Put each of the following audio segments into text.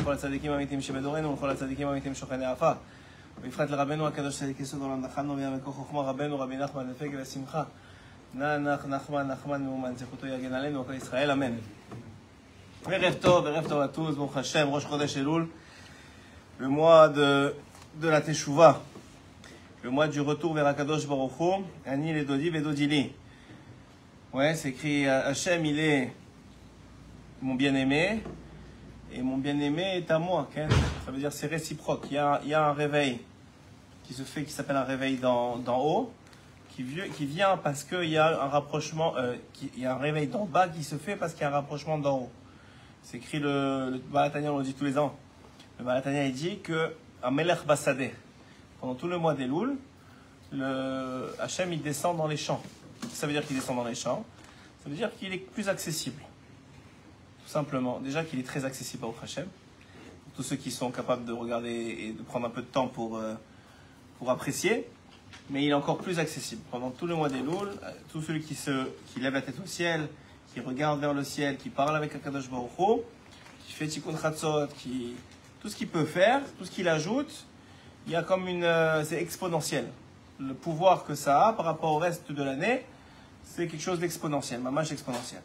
לכל הצדיקים האמיתיים שבדורנו ולכל הצדיקים האמיתיים שוכני עפר. ובפרט לרבנו הקדוש צדיק יסוד עולם נחלנו ויעמד כוח חוכמה רבנו רבי נחמן לפגל ושמחה. נחמן מאומן זכותו יגן עלינו וכל ישראל אמן. ערב טוב à tous, ברוך השם, ראש חודש אלול, le mois de la Teshuvah, le mois du retour vers Akadosh Baruch Hu, Ani le Dodi Vedodili. Ouais, c'est écrit Hachem, il est mon bien-aimé et mon bien-aimé est à moi. Okay? Ça veut dire c'est réciproque. Il y a un réveil qui se fait, qui s'appelle un réveil d'en haut, qui vient parce qu'il y a un rapprochement, il y a un réveil d'en bas qui se fait parce qu'il y a un rapprochement d'en haut. C'est écrit le Baal HaTanya, on le dit tous les ans. Le Baal HaTanya, il dit que à Melech Basadeh, pendant tout le mois d'Elul, le Hachem il descend dans les champs. Ça veut dire qu'il descend dans les champs. Ça veut dire qu'il est plus accessible. Tout simplement. Déjà qu'il est très accessible au Hachem. Pour tous ceux qui sont capables de regarder et de prendre un peu de temps pour apprécier. Mais il est encore plus accessible. Pendant tout le mois d'Elul, tout celui qui lève la tête au ciel, qui regarde vers le ciel, qui parle avec Akadosh Baruch Hu, qui fait Tikkun Chatzot, tout ce qu'il peut faire, tout ce qu'il ajoute, il y a comme c'est exponentiel. Le pouvoir que ça a par rapport au reste de l'année, c'est quelque chose d'exponentiel, mamash exponentiel.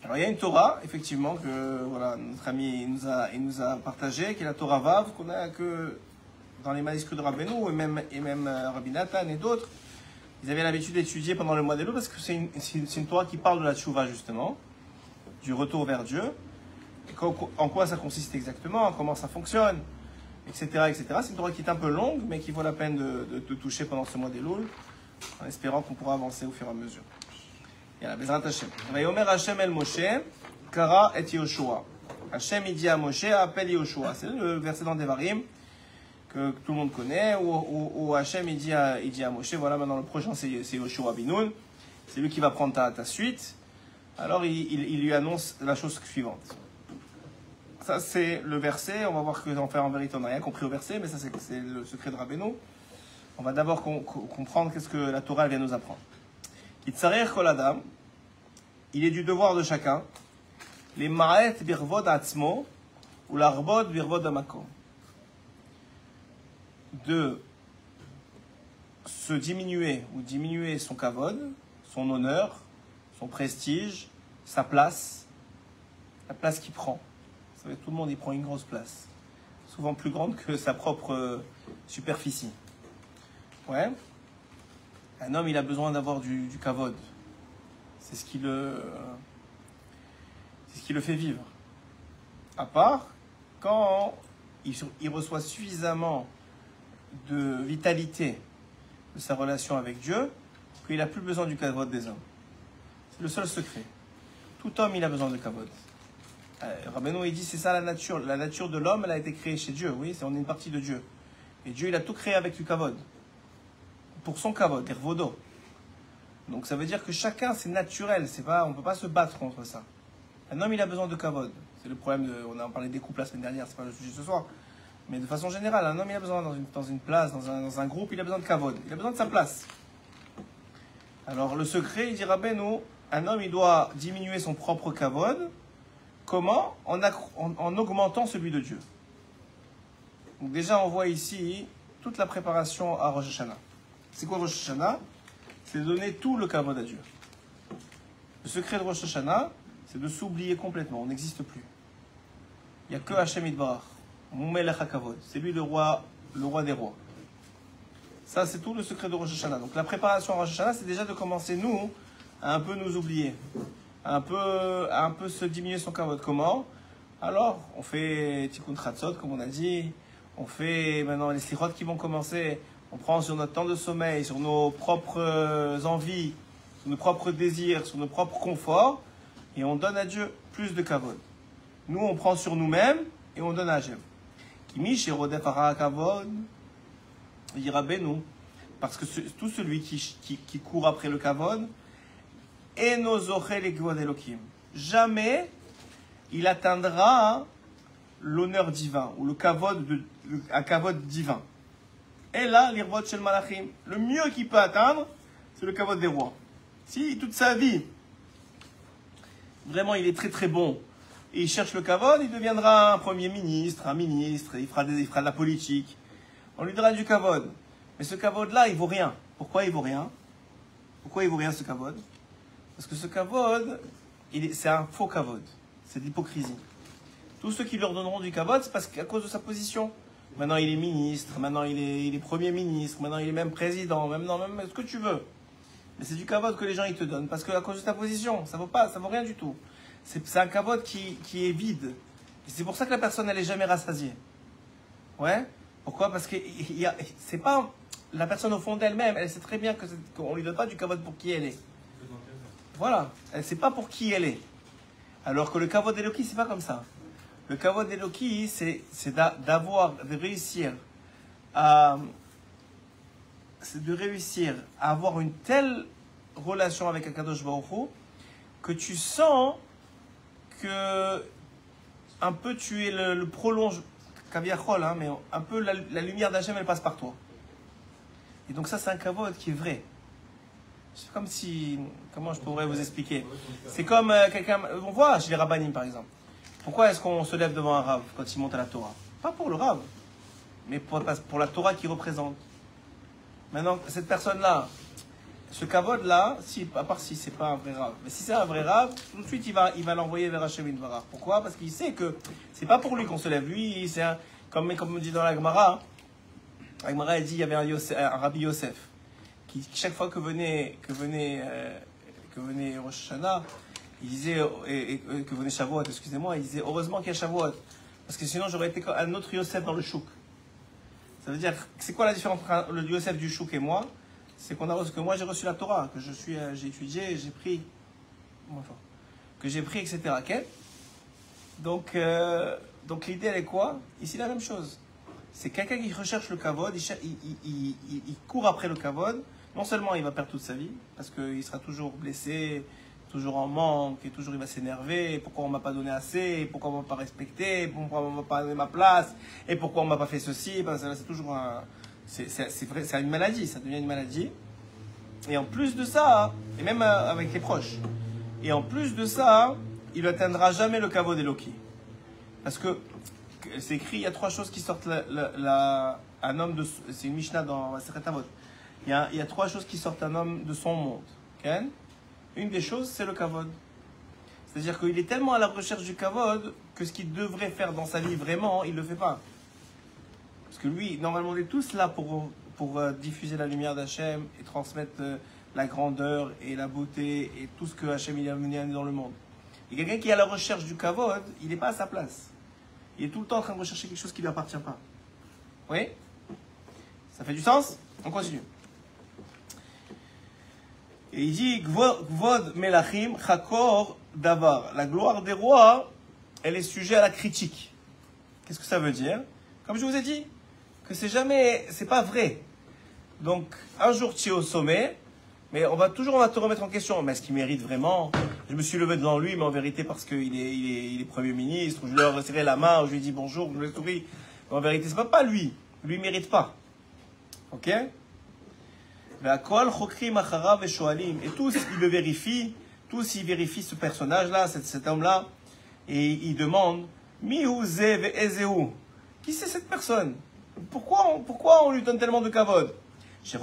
Alors il y a une Torah, effectivement, que voilà, notre ami il nous a partagé, qui est la Torah Vav, qu'on a que dans les manuscrits de Rabbeinu, et même Rabbi Nathan et d'autres, ils avaient l'habitude d'étudier pendant le mois d'Elul, parce que c'est une Torah qui parle de la Teshuvah, justement, du retour vers Dieu, et en quoi ça consiste exactement, comment ça fonctionne, etc. etc. C'est une Torah qui est un peu longue, mais qui vaut la peine de toucher pendant ce mois d'Elul, en espérant qu'on pourra avancer au fur et à mesure. Yalla, Bezrat Hashem. Vayomer Hashem el Moshe, Kara et Yoshua. Hashem il dit à Moshe, appelle Yoshua. C'est le verset dans Devarim que tout le monde connaît, où Hashem il dit à Moshe, voilà, maintenant le prochain c'est Yoshua Binoun, c'est lui qui va prendre ta suite. Alors il lui annonce la chose suivante. Ça c'est le verset, on va voir que en vérité on n'a rien compris au verset, mais ça c'est le secret de Rabbeinu. On va d'abord comprendre qu'est-ce que la Torah vient nous apprendre. Kitzarer kol adam, il est du devoir de chacun, les ma'et birvod atzmo, ou l'arbod birvod amakom, de se diminuer ou diminuer son kavod, son honneur, son prestige, sa place, la place qu'il prend. Vous savez, tout le monde y prend une grosse place, souvent plus grande que sa propre superficie. Ouais. Un homme, il a besoin d'avoir du kavod. C'est ce qui le fait vivre. À part quand il reçoit suffisamment de vitalité de sa relation avec Dieu, qu'il n'a plus besoin du kavod des hommes. C'est le seul secret. Tout homme, il a besoin de kavod. Rabbeinu, il dit, c'est ça la nature. La nature de l'homme, elle a été créée chez Dieu. Oui, on est une partie de Dieu. Et Dieu, il a tout créé avec du kavod. Pour son kavod, ervodo. Donc ça veut dire que chacun, c'est naturel. On ne peut pas se battre contre ça. Un homme, il a besoin de kavod. C'est le problème, on a parlé des couples la semaine dernière, c'est pas le sujet ce soir. Mais de façon générale, un homme, il a besoin dans une place, dans un groupe, il a besoin de kavod. Il a besoin de sa place. Alors le secret, il dit Rabbeinu, un homme, il doit diminuer son propre kavod. Comment? En augmentant celui de Dieu. Donc déjà, on voit ici toute la préparation à Rosh Hashanah. C'est quoi Rosh Hashanah? C'est donner tout le kavod à Dieu. Le secret de Rosh Hashanah, c'est de s'oublier complètement. On n'existe plus. Il n'y a que Hashem Yitbarach. Melech HaKavod. C'est lui le roi des rois. Ça, c'est tout le secret de Rosh Hashanah. Donc la préparation à Rosh Hashanah, c'est déjà de commencer, nous, à un peu nous oublier. À un peu se diminuer son kavod. Comment? Alors, on fait Tikkun Chatzot, comme on a dit. On fait maintenant les slichot qui vont commencer. On prend sur notre temps de sommeil, sur nos propres envies, sur nos propres désirs, sur nos propres conforts, et on donne à Dieu plus de kavod. Nous, on prend sur nous-mêmes et on donne à Hachem. Kimi sherodef hara kavod, dit Rabbeinu, parce que tout celui qui court après le kavod, eno zoche le kavod elokim. Jamais il atteindra l'honneur divin ou le kavod divin. Et là, l'irvot shel malachim, le mieux qu'il peut atteindre, c'est le kavod des rois. Si toute sa vie, vraiment, il est très très bon et il cherche le kavod, il deviendra un premier ministre, il fera de la politique. On lui donnera du kavod. Mais ce kavod-là, il vaut rien. Pourquoi il vaut rien? Pourquoi il vaut rien ce kavod? Parce que ce kavod, c'est un faux kavod. C'est de l'hypocrisie. Tous ceux qui leur donneront du kavod, c'est parce qu'à cause de sa position. Maintenant, il est ministre, maintenant, il est premier ministre, maintenant, il est même président, même ce que tu veux. Mais c'est du kavod que les gens ils te donnent, parce qu'à cause de ta position, ça vaut rien du tout. C'est un kavod qui est vide. Et c'est pour ça que la personne, elle est jamais rassasiée. Ouais? Pourquoi? Parce que c'est pas la personne au fond d'elle-même, elle sait très bien qu'on lui donne pas du kavod pour qui elle est. Voilà. Elle sait pas pour qui elle est. Alors que le kavod Eloki, c'est pas comme ça. Le kavod Eloki, c'est de réussir à avoir une telle relation avec Akadosh Baruch Hu que tu sens que un peu tu es le prolonge, kaviachol, hein, mais un peu la lumière d'Hachem elle passe par toi. Et donc ça c'est un kavod qui est vrai. C'est comme si, comment je pourrais vous expliquer? C'est comme quelqu'un, on voit chez les rabbanim par exemple. Pourquoi est-ce qu'on se lève devant un rav quand il monte à la Torah? Pas pour le rav, mais pour la Torah qu'il représente. Maintenant, cette personne-là, ce kavod-là, à part si c'est pas un vrai rav, mais si c'est un vrai rav, tout de suite il va l'envoyer vers Hashem Yitbarach. Pourquoi? Parce qu'il sait que c'est pas pour lui qu'on se lève. Lui, c'est comme on dit dans la Gemara, elle dit il y avait un Rabbi Yosef qui chaque fois que venait Rosh Hashanah, il disait, que venait Shavuot, excusez-moi, il disait heureusement qu'il y a Shavuot, parce que sinon j'aurais été un autre Yosef dans le chouk. Ça veut dire, c'est quoi la différence entre le Yosef du chouk et moi? C'est que moi j'ai reçu la Torah, que j'ai étudié, j'ai pris, etc. Okay? Donc l'idée elle est quoi? Ici la même chose. C'est quelqu'un qui recherche le kavod, il court après le kavod. Non seulement il va perdre toute sa vie, parce qu'il sera toujours blessé, toujours en manque, et toujours il va s'énerver, pourquoi on ne m'a pas donné assez, pourquoi on ne m'a pas respecté, pourquoi on ne m'a pas donné ma place, et pourquoi on ne m'a pas fait ceci, ben c'est toujours c'est une maladie, ça devient une maladie. Et en plus de ça, et même avec les proches, et en plus de ça, il n'atteindra jamais le kavod Eloki. Parce que c'est écrit, il y a 3 choses qui sortent un homme de... C'est une Mishnah dans Masechet Avot. Il y a 3 choses qui sortent un homme de son monde. Okay? Une des choses, c'est le kavod. C'est-à-dire qu'il est tellement à la recherche du kavod que ce qu'il devrait faire dans sa vie vraiment, il ne le fait pas. Parce que lui, normalement, on est tous là pour diffuser la lumière d'Hachem et transmettre la grandeur et la beauté et tout ce que Hachem il a mené dans le monde. Et quelqu'un qui est à la recherche du kavod, il n'est pas à sa place. Il est tout le temps en train de rechercher quelque chose qui ne lui appartient pas. Oui? Ça fait du sens? On continue. Et il dit Gvod Melachim Chakor Davar. La gloire des rois, elle est sujet à la critique. Qu'est-ce que ça veut dire? Comme je vous ai dit, que c'est pas vrai. Donc, un jour tu es au sommet, mais on va te remettre en question. Mais est-ce qu'il mérite vraiment? Je me suis levé devant lui, mais en vérité parce qu'il est Premier ministre, ou je lui ai resserré la main, ou je lui ai dit bonjour, je lui ai souri. Mais en vérité, c'est pas lui. Lui, il mérite pas. Ok? Et tous, ils le vérifient. Tous, ils vérifient ce personnage-là, cet homme-là. Et ils demandent, Mihu ze ve'ezeu. Qui c'est cette personne? Pourquoi on lui donne tellement de kavod? Et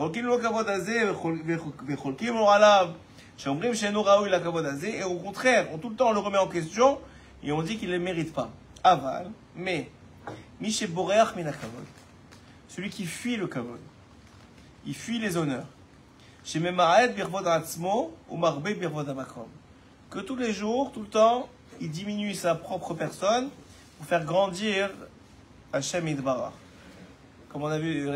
au contraire, tout le temps on le remet en question et on dit qu'il ne le mérite pas. Aval, mais celui qui fuit le kavod, il fuit les honneurs. Que tous les jours, tout le temps, il diminue sa propre personne pour faire grandir Hachem Yitbarach. Comme on a vu,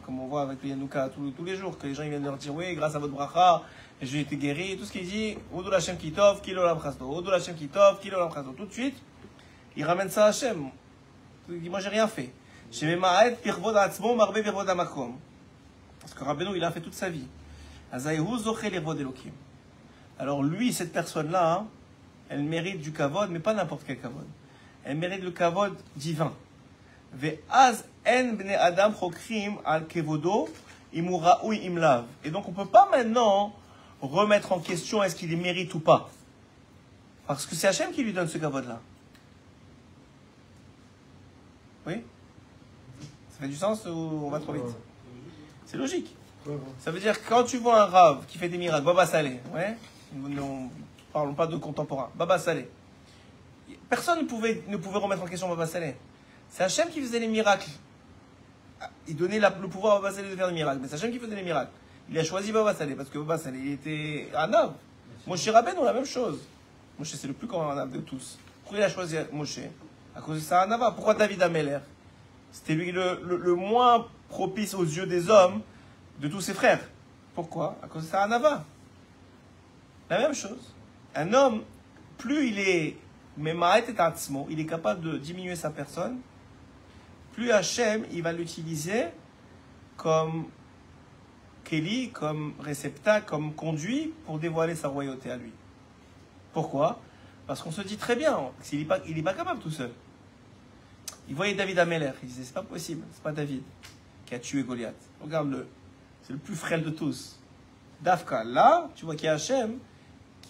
comme on voit avec le Yanouka tous les jours, que les gens ils viennent leur dire oui, grâce à votre bracha, j'ai été guéri, tout ce qu'il dit, Oudou Hachem Kitov, Kilo Lam Chasdo, Oudou Hachem Kitov, Kilo Lam Chasdo. Tout de suite, il ramène ça à Hachem. Il dit moi j'ai rien fait. Parce que Rabbeinu il a fait toute sa vie. Alors lui, cette personne-là, hein, elle mérite du kavod, mais pas n'importe quel kavod. Elle mérite le kavod divin. Et donc on ne peut pas maintenant remettre en question est-ce qu'il les mérite ou pas. Parce que c'est Hachem qui lui donne ce kavod-là. Oui? Ça fait du sens ou on va trop vite? C'est logique. Ça veut dire que quand tu vois un rave qui fait des miracles, Baba Salé, ouais? Nous parlons pas de contemporain. Baba Salé. Personne ne pouvait remettre en question Baba Salé. C'est Hachem qui faisait les miracles. Il donnait le pouvoir à Baba Salé de faire des miracles. Mais c'est Hachem qui faisait les miracles. Il a choisi Baba Salé parce que Baba Salé était un homme. Moshe Rabbeinu, la même chose. Moshe, c'est le plus grand âme de tous. Pourquoi il a choisi Moshe? À cause de Saranava. Pourquoi David Améler? C'était lui le moins propice aux yeux des hommes de tous ses frères. Pourquoi? À cause de Saranava. La même chose. Un homme, plus il est Memaet et Atzmo, il est capable de diminuer sa personne, plus Hachem, il va l'utiliser comme Kéli, comme réceptacle, comme conduit pour dévoiler sa royauté à lui. Pourquoi? Parce qu'on se dit très bien qu'il n'est pas capable tout seul. Il voyait David Améler, il disait c'est pas possible, c'est pas David qui a tué Goliath. Regarde-le, c'est le plus frêle de tous. Dafka, là, tu vois qu'il y a Hachem.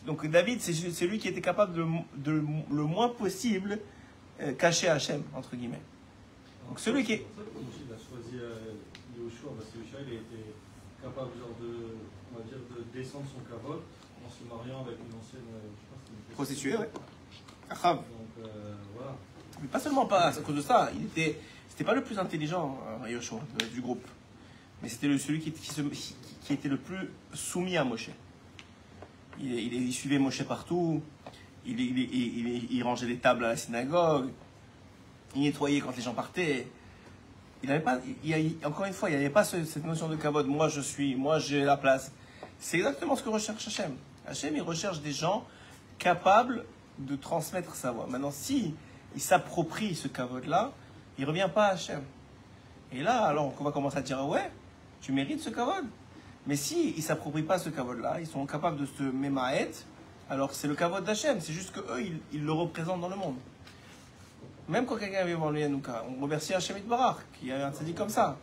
Donc David, c'est lui qui était capable de le moins possible cacher Hachem, entre guillemets. Donc celui qui est... C'est pour ça qu'il a choisi Yoshua, parce que Yoshua, il a été capable on va dire, de descendre son kavod en se mariant avec une ancienne, je pense, une prostituée, ouais. Achab. Donc voilà. Mais pas seulement pas à cause de ça, c'était pas le plus intelligent, Yoshua, du groupe. Mais c'était celui qui était le plus soumis à Moshe. Il suivait Moshe partout, il rangeait les tables à la synagogue, il nettoyait quand les gens partaient. Encore une fois, il n'y avait pas cette notion de kavod, moi j'ai la place. C'est exactement ce que recherche Hachem. Hachem, il recherche des gens capables de transmettre sa voix. Maintenant, si il s'approprie ce kavod-là, il ne revient pas à Hachem. Et là, alors on va commencer à dire, ouais, tu mérites ce kavod. Mais si ils ne s'approprient pas ce kavod-là, ils sont capables de se mémaet, alors c'est le kavod d'Hachem, c'est juste qu'eux, ils le représentent dans le monde. Même quand quelqu'un vient voir le Yanouka, on remercie Hachem Itbarach, qui a un tzaddik comme ça.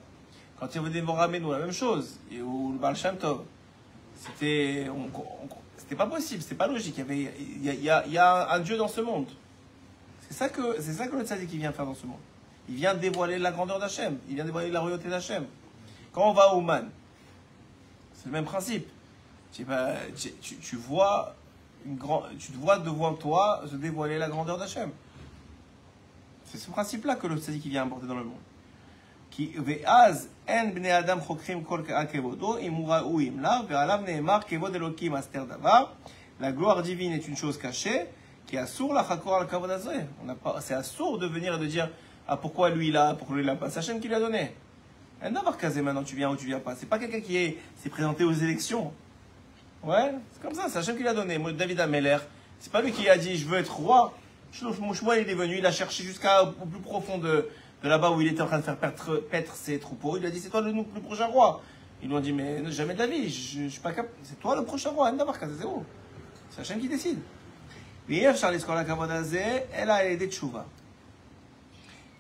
Quand il y avait des Voramenu, la même chose, ou le Baal Shem Tov, c'était pas possible, c'était pas logique, il y a un Dieu dans ce monde. C'est ça que le tzaddik vient faire dans ce monde. Il vient dévoiler la grandeur d'Hachem, il vient dévoiler la royauté d'Hachem. Quand on va au Man, c'est le même principe. Tu vois devant toi se dévoiler la grandeur d'Hachem. C'est ce principe-là que le tzaddik vient apporter dans le monde. La gloire divine est une chose cachée qui est assour la chakor al kavod hazeh. C'est assour de venir et de dire ah pourquoi lui là, pourquoi lui là pas. C'est Hachem qui lui a donné. Un d'avoir casé maintenant tu viens ou tu viens pas. C'est pas quelqu'un qui s'est présenté aux élections. Ouais, c'est comme ça, c'est Hachem qui l'a donné. David Améler, c'est pas lui qui a dit je veux être roi. Shlomo il est venu, il a cherché jusqu'au plus profond de là-bas où il était en train de faire paître ses troupeaux. Il a dit c'est toi le prochain roi. Ils lui ont dit mais jamais de la vie, je suis pas capable. C'est toi le prochain roi. Un d'avoir casé zéro. C'est Hachem qui décide.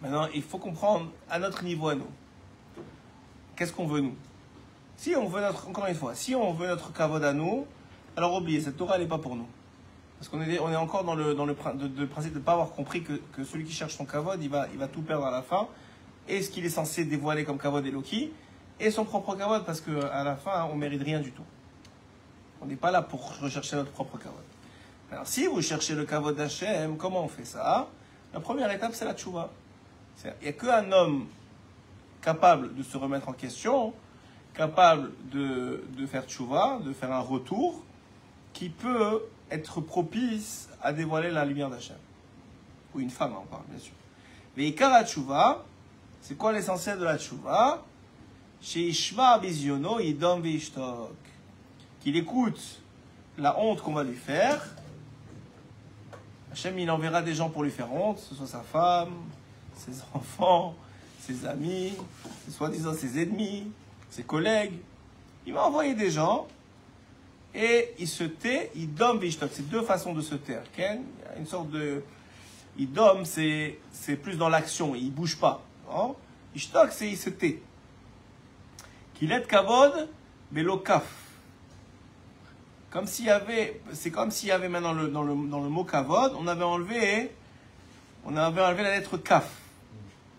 Maintenant, il faut comprendre à notre niveau à nous. Qu'est-ce qu'on veut nous? Si on veut encore une fois, si on veut notre kavod à nous, alors oubliez, cette Torah elle n'est pas pour nous. Parce qu'on est encore dans le principe de ne pas avoir compris que celui qui cherche son kavod, il va tout perdre à la fin. Et ce qu'il est censé dévoiler comme kavod Eloki, et son propre kavod, parce qu'à la fin, on ne mérite rien du tout. On n'est pas là pour rechercher notre propre kavod. Alors si vous cherchez le kavod d'Hachem, comment on fait ça? La première étape, c'est la tchouva. Il n'y a qu'un homme capable de se remettre en question, capable de faire tchouva, de faire un retour, qui peut être propice à dévoiler la lumière d'Hachem. Ou une femme, on parle, bien sûr. Mais Ikara tchouva, c'est quoi l'essentiel de la tchouva? Chez Ishma Biziono, Idom Vishtok. Qu'il écoute la honte qu'on va lui faire. Hachem, il enverra des gens pour lui faire honte, que ce soit sa femme, ses enfants, ses amis, soi-disant ses ennemis, ses collègues. Il va envoyer des gens et il se tait, il dom vishtok. C'est deux façons de se taire. Il y a une sorte de... Il dom, c'est plus dans l'action, il ne bouge pas. Non? Ishtok, c'est il se tait. Qu'il est kavod, belo kaf. Comme s'il y avait, c'est comme s'il y avait maintenant dans le mot kavod, on avait enlevé la lettre kaf.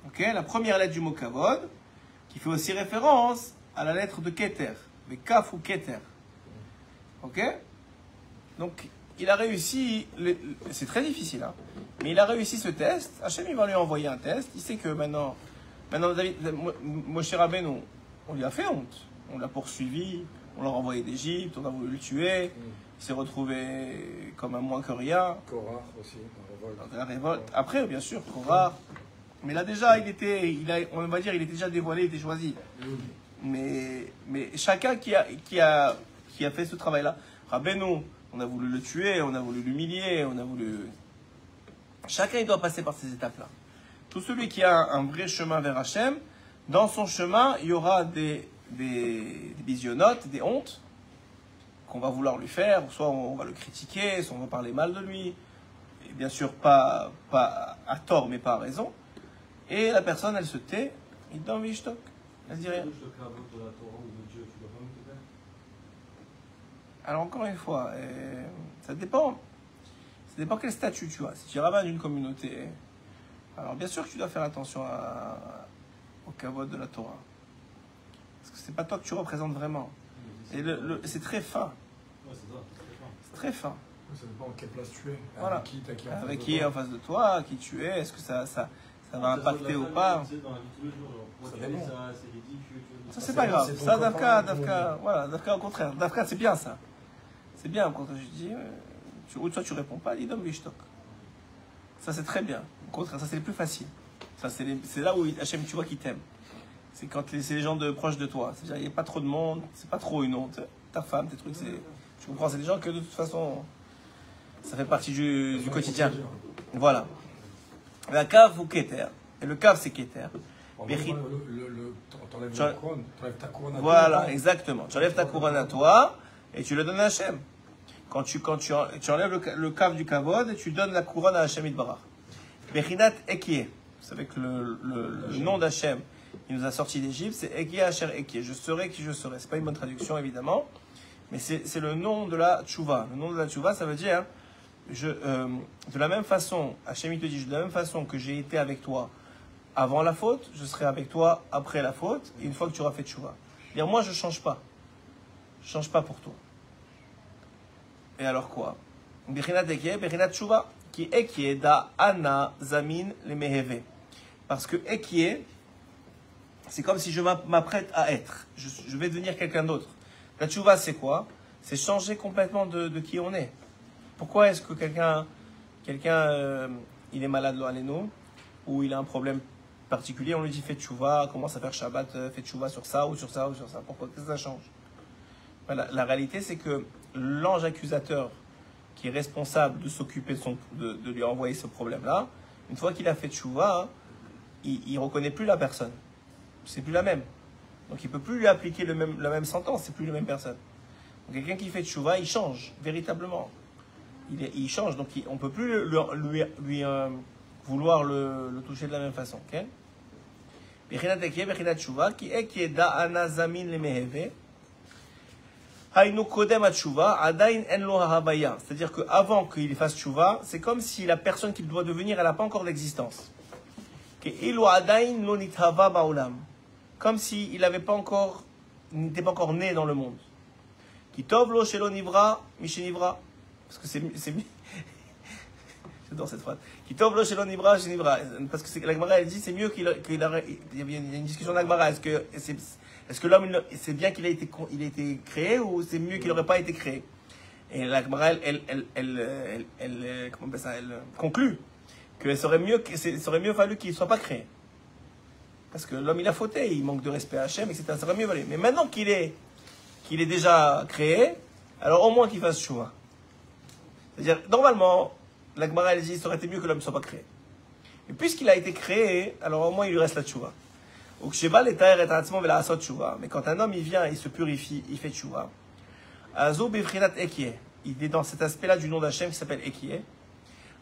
Ok, la première lettre du mot kavod, qui fait aussi référence à la lettre de keter, mais kaf ou keter. Ok, donc il a réussi, c'est très difficile, hein, mais il a réussi ce test. Hachem il va lui envoyer un test. Il sait que maintenant Moshe Rabbeinu, on lui a fait honte, on l'a poursuivi. On l'a renvoyé d'Égypte, on a voulu le tuer, il s'est retrouvé comme un moins que rien. Korah aussi, la révolte. Après, bien sûr, Korah. Mais là déjà, on va dire, il était déjà dévoilé, il était choisi. Mais chacun qui a fait ce travail-là, Rabbeinu, on a voulu le tuer, on a voulu l'humilier, chacun il doit passer par ces étapes-là. Tout celui qui a un vrai chemin vers Hachem, dans son chemin, il y aura des bisionotes, des hontes qu'on va vouloir lui faire, soit on va le critiquer, soit on va parler mal de lui, et bien sûr pas à tort mais pas à raison, et la personne elle se tait, il donne vishtok, elle se dit rien. Alors encore une fois, ça dépend quel statut tu as. Si tu es rabbin d'une communauté, alors bien sûr que tu dois faire attention au kavod de la Torah. Parce que c'est pas toi que tu représentes vraiment. Et c'est très fin. C'est très fin. Ça dépend de quelle place tu es. Voilà. Avec qui est en face de toi, qui tu es, est-ce que ça va impacter ou pas. Ça c'est pas grave. Ça Dafka, voilà, Dafka au contraire. Dafka c'est bien ça. C'est bien au contraire. Je dis, ou toi tu réponds pas, dis donne Vishtok. Ça c'est très bien. Au contraire, ça c'est le plus facile. Ça c'est là où Hachem tu vois qu'il t'aime. C'est quand c'est les gens proches de toi. C'est-à-dire, il n'y a pas trop de monde, c'est pas trop une honte. Ta femme, tes trucs, tu comprends, c'est des gens que de toute façon, ça fait partie du quotidien. Voilà. La cave ou keter. Et le cave, c'est keter. T'enlèves ta couronne à toi. Voilà, exactement. Tu enlèves ta couronne à toi et tu le donnes à Hachem. Quand tu enlèves le cave du kavod et tu donnes la couronne à Hachem Itbarach. Bechinat Ekie. Vous savez que le nom d'Hachem, il nous a sortis d'Égypte, c'est Ekie Asher Ekie. Je serai qui je serai. C'est pas une bonne traduction évidemment, mais c'est le nom de la tchouva. Le nom de la tchouva, ça veut dire de la même façon, Hachem il te dit, de la même façon que j'ai été avec toi avant la faute, je serai avec toi après la faute, et une fois que tu auras fait tchouva. Dire moi je change pas. Je change pas pour toi. Et alors quoi? Bechinat Ekie, Bechinat tchouva. Qui Ekie da Ana Zamin le Meheve. Parce que Ekie, c'est comme si je m'apprête à être. Je vais devenir quelqu'un d'autre. La tchouva, c'est quoi? C'est changer complètement de qui on est. Pourquoi est-ce que quelqu'un il est malade, lo aleno, ou il a un problème particulier, on lui dit fais tchouva, commence à faire Shabbat, fais tchouva sur ça ou sur ça ou sur ça. Pourquoi? Qu'est-ce que ça change? La réalité, c'est que l'ange accusateur qui est responsable de s'occuper de lui envoyer ce problème-là, une fois qu'il a fait tchouva, il ne reconnaît plus la personne. C'est plus la même. Donc il ne peut plus lui appliquer la même sentence, c'est plus la même personne. Donc quelqu'un qui fait tchouva, il change, véritablement. Il change, donc on ne peut plus lui vouloir le toucher de la même façon. Okay? C'est-à-dire qu'avant qu'il fasse tchouva, c'est comme si la personne qu'il doit devenir, elle n'a pas encore d'existence. Comme s'il n'était pas encore né dans le monde. Parce que c'est j'adore cette phrase. Parce que la Gemara elle dit c'est mieux il y a une discussion de la Gemara. Est-ce que l'homme, c'est bien qu'il a été créé ou c'est mieux qu'il n'aurait pas été créé? Et la Gemara, elle conclut que ça aurait mieux fallu qu'il ne soit pas créé. Parce que l'homme, il a fauté, il manque de respect à Hachem, etc. Ça aurait mieux valu. Mais maintenant qu'il est déjà créé, alors au moins qu'il fasse tchouva. C'est-à-dire, normalement, la Gemara, elle dit ça aurait été mieux que l'homme ne soit pas créé. Et puisqu'il a été créé, alors au moins il lui reste la tchouva. Mais quand un homme il vient, il se purifie, il fait tchouva. Il est dans cet aspect-là du nom d'Hachem qui s'appelle Ekie.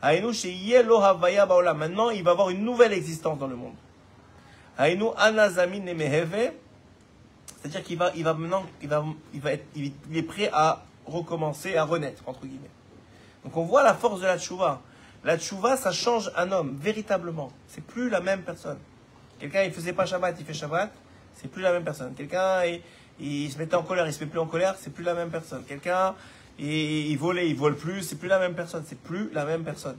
Maintenant, il va avoir une nouvelle existence dans le monde. C'est-à-dire qu'il va maintenant, il est prêt à recommencer, à renaître, entre guillemets. Donc on voit la force de la tchouva. La tchouva, ça change un homme, véritablement. C'est plus la même personne. Quelqu'un, il faisait pas Shabbat, il fait Shabbat, c'est plus la même personne. Quelqu'un, il se mettait en colère, il se met plus en colère, c'est plus la même personne. Quelqu'un, il volait, il vole plus, c'est plus la même personne. C'est plus la même personne.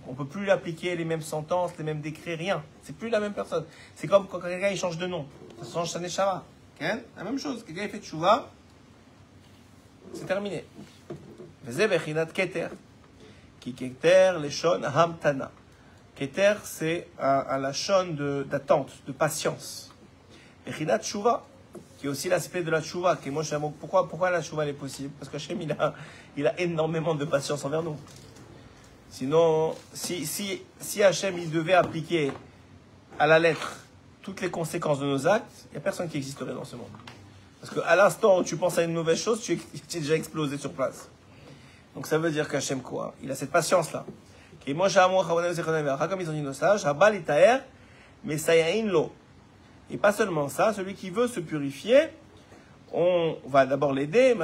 On peut plus appliquer les mêmes sentences, les mêmes décrets, rien. C'est plus la même personne. C'est comme quand quelqu'un il change de nom. Ça change sa neshama. Okay? La même chose. Quelqu'un il fait tchouva, c'est terminé. Veze bechinat keter. Ki keter leshon hamtana. Keter, c'est un lachon d'attente, de patience. Bechinat tchouva, qui est aussi l'aspect de la tchouva. Pourquoi la tchouva est possible? Parce qu'Hachem, il a énormément de patience envers nous. Sinon, si Hachem il devait appliquer à la lettre toutes les conséquences de nos actes, il n'y a personne qui existerait dans ce monde. Parce qu'à l'instant où tu penses à une mauvaise chose, tu es déjà explosé sur place. Donc ça veut dire qu'Hachem quoi? Il a cette patience-là. Comme ils ont dit nos sages, mais et pas seulement ça, celui qui veut se purifier, on va d'abord l'aider.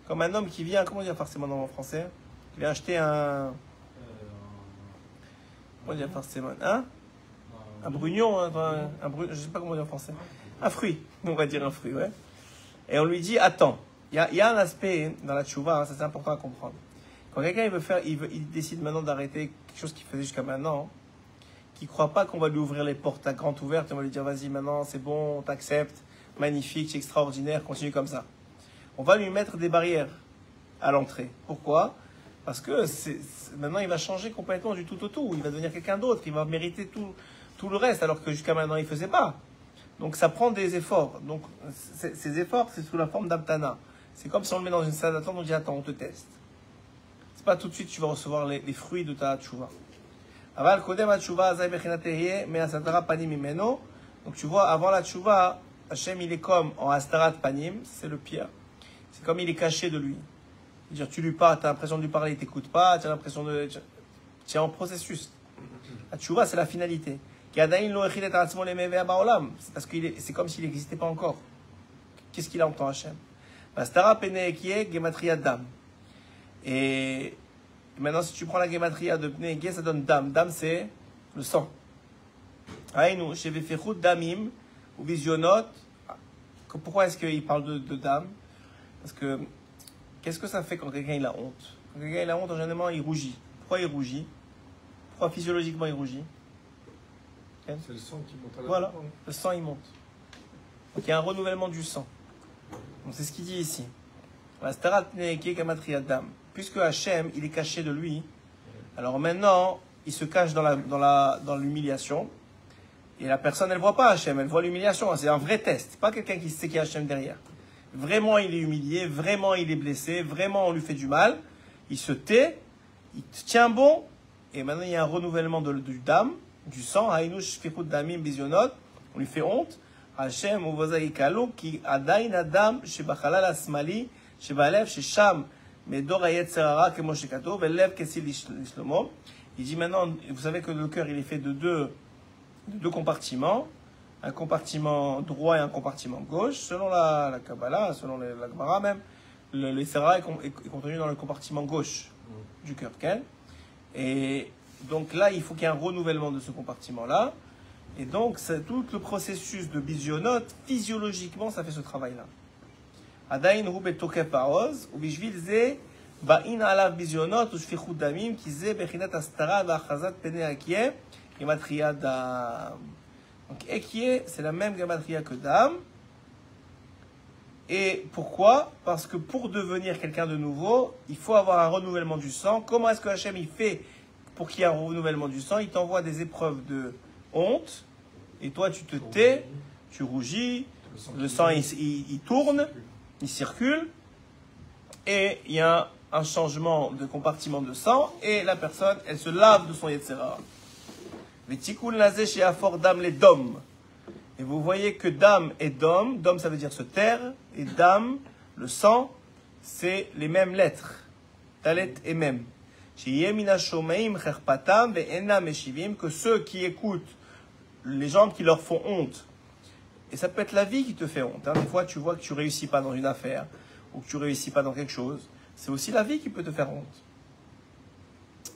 Comme un homme qui vient, comment dire farcément en français? Il vient acheter un... Comment dire farcément? Hein? Un brugnon, je sais pas comment dire en français. Un fruit, on va dire un fruit, ouais. Et on lui dit, attends, il y a un aspect dans la tchouva, ça c'est important à comprendre. Quand quelqu'un il décide maintenant d'arrêter quelque chose qu'il faisait jusqu'à maintenant, qui ne croit pas qu'on va lui ouvrir les portes à grande ouverte, on va lui dire, vas-y maintenant c'est bon, on t'accepte, magnifique, c'est extraordinaire, continue comme ça. On va lui mettre des barrières à l'entrée. Pourquoi? Parce que maintenant, il va changer complètement du tout au tout. Il va devenir quelqu'un d'autre. Il va mériter tout le reste, alors que jusqu'à maintenant, il ne faisait pas. Donc, ça prend des efforts. Donc, ces efforts, c'est sous la forme d'Amtana. C'est comme si on le met dans une salle d'attente, on dit, attends, on te teste. C'est pas tout de suite que tu vas recevoir les fruits de ta tchouva. Donc, tu vois, avant la tchouva, Hachem, il est comme en Astarat Panim, c'est le pire. C'est comme il est caché de lui. C'est-à-dire, tu lui parles, tu as l'impression de lui parler, il ne t'écoute pas, tu as l'impression de... Tu es en processus. La tchouva, c'est la finalité. C'est parce que c'est comme s'il n'existait pas encore. Qu'est-ce qu'il a en temps, Hachem? Et maintenant, si tu prends la gematria de Pnei Eke, ça donne Dam. Dam, c'est le sang. Aïnou, Shevefechut Damim, ou Visionot. Pourquoi est-ce qu'il parle de Dam? Parce que, qu'est-ce que ça fait quand quelqu'un il a honte? Quand quelqu'un il a honte, en général, il rougit. Pourquoi il rougit? Pourquoi physiologiquement il rougit? C'est le sang qui monte à la Voilà, tête. le sang il monte. Donc il y a un renouvellement du sang. Donc c'est ce qu'il dit ici. Puisque Hachem, il est caché de lui, alors maintenant, il se cache dans l'humiliation. Et la personne, elle ne voit pas Hachem, elle voit l'humiliation. C'est un vrai test. C'est pas quelqu'un qui sait qu'il y a Hachem derrière. Vraiment, il est humilié, vraiment, il est blessé, vraiment, on lui fait du mal. Il se tait, il tient bon, et maintenant, il y a un renouvellement du dam, du sang. On lui fait honte. Hachem, qui adain adam, shebachalal asmali, shebalev, shesham, medor ayet serara, kemo shekato, velev kesil lishlomo. Il dit maintenant, vous savez que le cœur, il est fait de deux compartiments. Un compartiment droit et un compartiment gauche. Selon la Kabbalah, selon la Gemara même, le Serra est contenu dans le compartiment gauche du cœur. Et donc là, il faut qu'il y ait un renouvellement de ce compartiment-là. Et donc, c'est tout le processus de bisionot, physiologiquement, ça fait ce travail-là. Adain hu betokef ha'oz, ubishvil ze ba'in alav bisionot, ushfichut damim, ki ze bechinat astara va'achazat pene akie, gematria dam. Donc, Ekie, c'est la même gematria que Dam. Et pourquoi? Parce que pour devenir quelqu'un de nouveau, il faut avoir un renouvellement du sang. Comment est-ce que Hachem il fait pour qu'il y ait un renouvellement du sang? Il t'envoie des épreuves de honte. Et toi, tu te tais, tu rougis, le sang il tourne, il circule. Et il y a un changement de compartiment de sang. Et la personne, elle se lave de son Yetzera. Et vous voyez que Dam et Dom, Dom ça veut dire se taire, et Dam, le sang, c'est les mêmes lettres. Talet et Mem. Que ceux qui écoutent les gens qui leur font honte, Et ça peut être la vie qui te fait honte. Hein. Des fois, tu vois que tu ne réussis pas dans une affaire ou que tu ne réussis pas dans quelque chose. C'est aussi la vie qui peut te faire honte.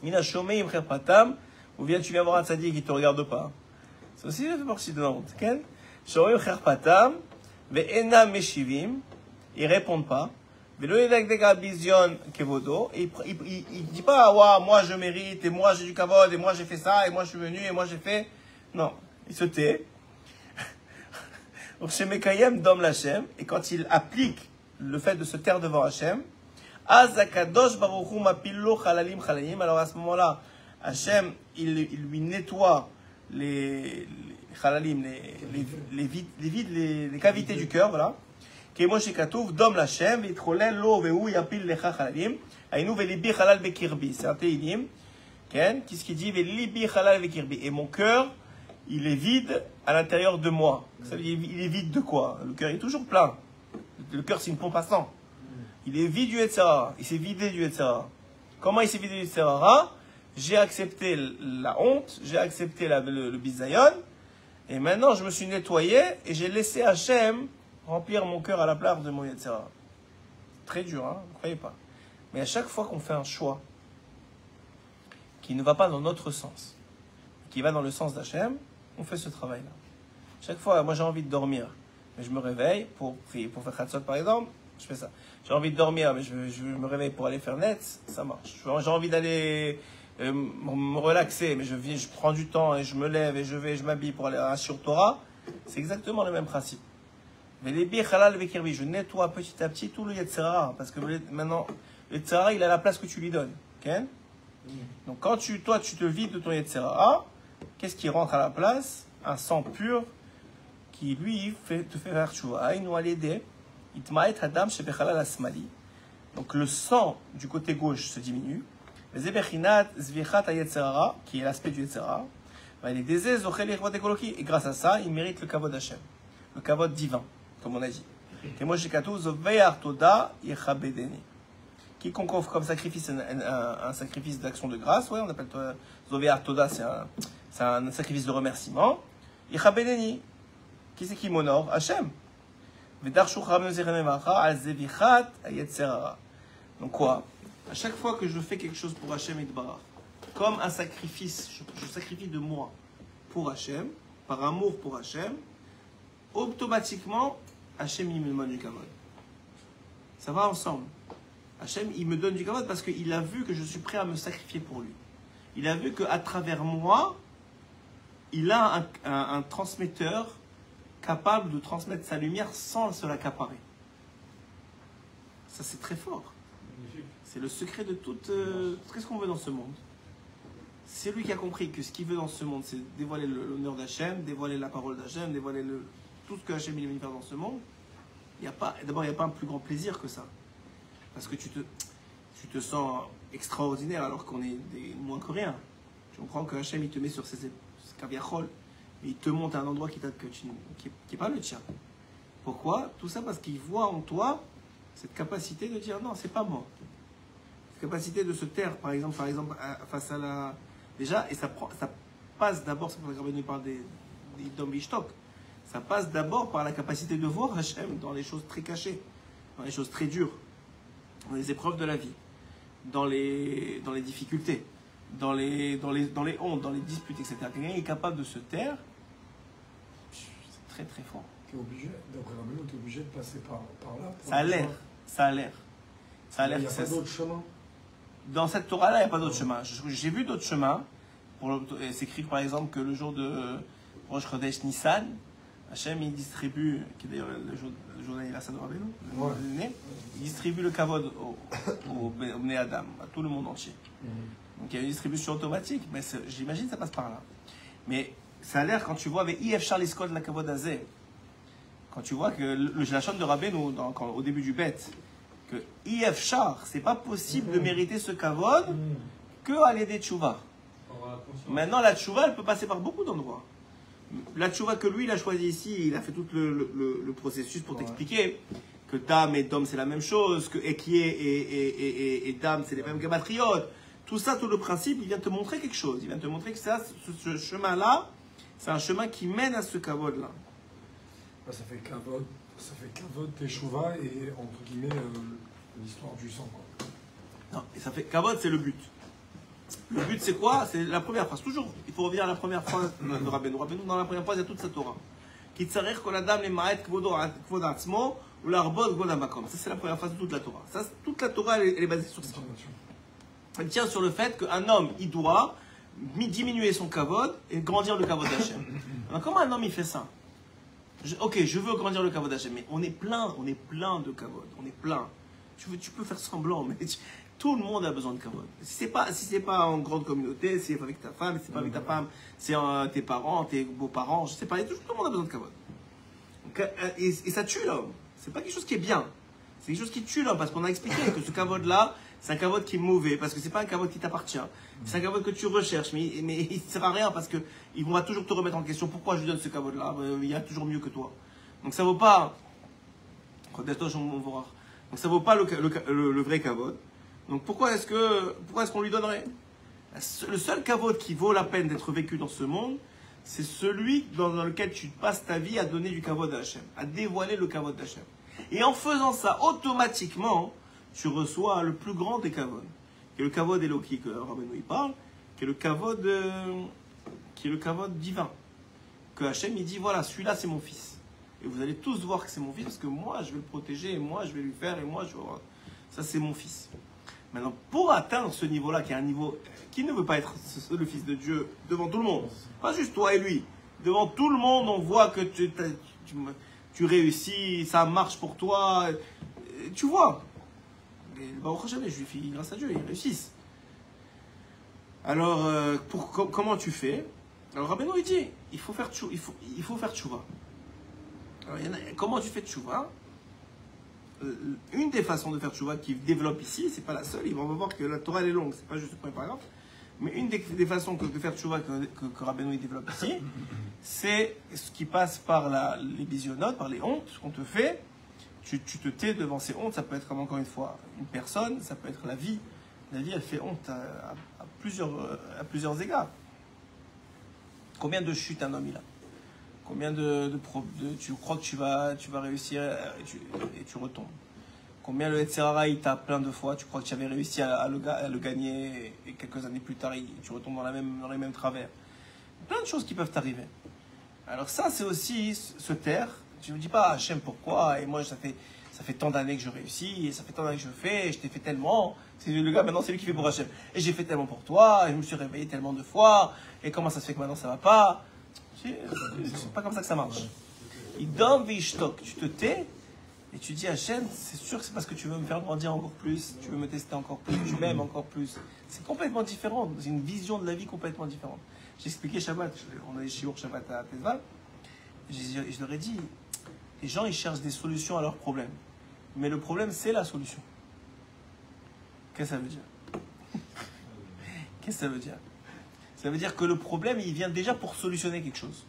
Mina Shomei Imcher Patam, ou bien tu viens voir un tzaddik qui ne te regarde pas. C'est aussi une partie de la honte. Shomei Imcher Patam, Ve'ena Meshivim, ils ne répondent pas. Et il ne dit pas, ouais, moi je mérite, et moi j'ai du kavod, et moi j'ai fait ça, et moi je suis venu, et moi j'ai fait. Non, il se tait. Et quand il applique le fait de se taire devant Hachem, alors à ce moment-là, Hachem, il lui nettoie les vides, les cavités du cœur, voilà. C'est un Tehillim. Qu'est-ce qu'il dit? Et mon cœur, il est vide à l'intérieur de moi. Il est vide de quoi? Le cœur est toujours plein. Le cœur, c'est une pompe à sang. Il est vide du Yetzirah. Il s'est vidé du Yetzirah. Comment il s'est vidé du Yetzirah? J'ai accepté la honte, j'ai accepté le bisayon, et maintenant je me suis nettoyé et j'ai laissé Hachem remplir mon cœur à la place de mon Yetzirah. Très dur, hein, ne croyez pas. Mais à chaque fois qu'on fait un choix qui ne va pas dans notre sens, qui va dans le sens d'Hachem, on fait ce travail-là. Chaque fois, moi j'ai envie de dormir, mais je me réveille pour prier, pour faire Khatsot par exemple, je fais ça. J'ai envie de dormir, mais je me réveille pour aller faire net, ça marche. J'ai envie d'aller me relaxer, mais je prends du temps et je me lève et je m'habille pour aller à Shur Torah, c'est exactement le même principe. Mais les biens halal avec kirbi, je nettoie petit à petit tout le Yetzirah, parce que maintenant, le Yetzirah, il a la place que tu lui donnes. Okay? Donc quand toi, tu te vides de ton Yetzirah, qu'est-ce qui rentre à la place? Un sang pur qui, lui, te fait faire tchouva. Il nous a l'aidé. Donc le sang du côté gauche se diminue. Qui est l'aspect du Yetzirah. Et grâce à ça, il mérite le kavod Hashem, le kavod divin, comme on a dit. Quiconque offre comme sacrifice un sacrifice d'action de grâce, ouais, on appelle Zovear Toda, c'est un sacrifice de remerciement. Yichabedeni. Qui c'est qui m'honore? Hachem. Donc quoi? À chaque fois que je fais quelque chose pour Hachem et Yitbarach, comme un sacrifice, je sacrifie de moi pour Hachem, par amour pour Hachem, automatiquement, Hachem il me donne du kavod. Ça va ensemble. Hachem il me donne du kavod parce qu'il a vu que je suis prêt à me sacrifier pour lui. Il a vu qu'à travers moi, il a un transmetteur capable de transmettre sa lumière sans se l'accaparer. Ça c'est très fort. C'est le secret de tout. Qu'est-ce qu'on veut dans ce monde? C'est lui qui a compris que ce qu'il veut dans ce monde, c'est dévoiler l'honneur d'Hachem, dévoiler la parole d'Hachem, dévoiler tout ce que Hachem est venu faire dans ce monde. D'abord, il n'y a pas un plus grand plaisir que ça. Parce que tu te sens extraordinaire alors qu'on est moins que rien. Tu comprends que Hachem, il te met sur ses kaviachol, et il te monte à un endroit qui n'est pas le tien. Pourquoi? Tout ça parce qu'il voit en toi cette capacité de dire non, c'est pas moi. Cette capacité de se taire, par exemple face à la... Déjà, et ça passe d'abord, c'est pour ça que Rabbeinu parle des Dom Bishtok, ça passe d'abord par la capacité de voir Hachem dans les choses très cachées, dans les choses très dures, dans les épreuves de la vie, dans les difficultés, dans les hontes, dans les disputes, etc. Quelqu'un est capable de se taire, c'est très très fort. Tu es obligé, d'après Rabbeinu, tu es obligé de passer par là. Ça a l'air. Il n'y a pas d'autre chemin. Dans cette Torah-là, il n'y a pas d'autre chemin. J'ai vu d'autres chemins. C'est écrit par exemple que le jour de Rosh Chodesh Nissan, Hachem il distribue, qui est d'ailleurs le jour d'anniversaire de Rabbeinu, il distribue le kavod au Bnei Adam, à tout le monde entier. Donc il y a une distribution automatique, mais j'imagine que ça passe par là. Mais ça a l'air, quand tu vois avec I.F. Charles Scott la kavod azé, quand tu vois que la chaîne de Rabbeinu au début du bête, que I.F. Char, c'est pas possible de mériter ce kavod que à l'aider tchouva. Maintenant, la tchouva, elle peut passer par beaucoup d'endroits. La tchouva que lui, il a choisi ici, il a fait tout le processus pour t'expliquer que Dam et Dom, c'est la même chose, que Ekié et Dam, c'est les mêmes gematriotes. Tout ça, tout le principe, il vient te montrer quelque chose. Il vient te montrer que ce chemin-là, c'est un chemin qui mène à ce kavod-là. Ça fait Kavod, Teshuvah et entre guillemets l'histoire du sang. Quoi. Non, et ça fait Kavod, c'est le but. Le but, c'est quoi? C'est la première phrase. Toujours, il faut revenir à la première phrase de Rabbeinu. Rabbeinu, dans la première phrase, il y a toute sa Torah. Qui tsarir kol adam le ma'et kvod atzmo ou l'arbod kvod hamakom. Ça, c'est la première phrase de toute la Torah. Ça, toute la Torah, elle est basée sur ça. Elle tient sur le fait qu'un homme, il doit diminuer son kavod et grandir le kavod d'Hachem. Alors, comment un homme, il fait ça? Ok, je veux grandir le kavod d'Hachem, mais on est plein de kavod. On est plein. Tu peux faire semblant, mais tout le monde a besoin de kavod. Si c'est pas en grande communauté, c'est avec ta femme, si c'est pas avec ta femme, c'est tes parents, tes beaux-parents, je sais pas, tout le monde a besoin de kavod. Et ça tue l'homme. C'est pas quelque chose qui est bien. C'est quelque chose qui tue l'homme, parce qu'on a expliqué que ce kavod-là, c'est un kavod qui est mauvais, parce que c'est pas un kavod qui t'appartient. C'est un kavod que tu recherches, mais il ne sert à rien, parce qu'il va toujours te remettre en question. Pourquoi je lui donne ce kavod-là? Il y a toujours mieux que toi. Donc ça vaut pas... Donc ça vaut pas le vrai kavod. Donc pourquoi est-ce qu'on lui donnerait? Le seul kavod qui vaut la peine d'être vécu dans ce monde, c'est celui dans lequel tu passes ta vie à donner du kavod à Hachem, à dévoiler le kavod d'Hachem. Et en faisant ça, automatiquement, tu reçois le plus grand des kavod, qui est le kavod Eloki que Rabbeinu il parle, qui est le kavod divin. Que Hachem il dit, voilà, celui-là c'est mon fils. Et vous allez tous voir que c'est mon fils, parce que moi je vais le protéger, et moi je vais lui faire, et moi je vais voir. Ça c'est mon fils. Maintenant, pour atteindre ce niveau-là, qui est un niveau qui ne veut pas être le fils de Dieu devant tout le monde, pas juste toi et lui, devant tout le monde, on voit que tu réussis, ça marche pour toi, tu vois. Et le Baruch Hashem, les Juifs, grâce à Dieu, ils réussissent. Alors, comment tu fais? Alors, Rabbeinu, il dit, il faut faire tchouva. Alors, comment tu fais tchouva? Une des façons de faire tchouva qui développe ici, c'est pas la seule, on va voir que la Torah elle est longue, c'est pas juste le premier paragraphe, mais une des façons de faire tchouva que Rabbeinu développe ici, c'est ce qui passe par les bisionotes, par les hontes qu'on te fait. Tu te tais devant ces hontes, ça peut être comme encore une fois une personne, ça peut être la vie. La vie elle fait honte à plusieurs égards. Combien de chutes un homme il a? Combien tu crois que tu vas réussir et tu retombes? Combien le Yetzirara il t'a plein de fois, tu crois que tu avais réussi à le gagner et quelques années plus tard tu retombes dans les mêmes travers. Plein de choses qui peuvent t'arriver. Alors ça c'est aussi se taire. Tu ne me dis pas Hachem pourquoi, et moi ça fait tant d'années que je réussis, et ça fait tant d'années que je fais, et je t'ai fait tellement. C'est le gars maintenant c'est lui qui fait pour Hachem. Et j'ai fait tellement pour toi, et je me suis réveillé tellement de fois, et comment ça se fait que maintenant ça va pas? C'est pas comme ça que ça marche. Il donne vishtok, tu te tais et tu dis Hachem, c'est sûr que c'est parce que tu veux me faire grandir encore plus, tu veux me tester encore plus, tu m'aimes encore plus. C'est complètement différent, c'est une vision de la vie complètement différente. J'ai expliqué Shabbat, on a des shiur Shabbat à Tezval, je leur ai dit, les gens ils cherchent des solutions à leurs problèmes, mais le problème c'est la solution. Qu'est-ce que ça veut dire? Qu'est-ce que ça veut dire? Ça veut dire que le problème, il vient déjà pour solutionner quelque chose.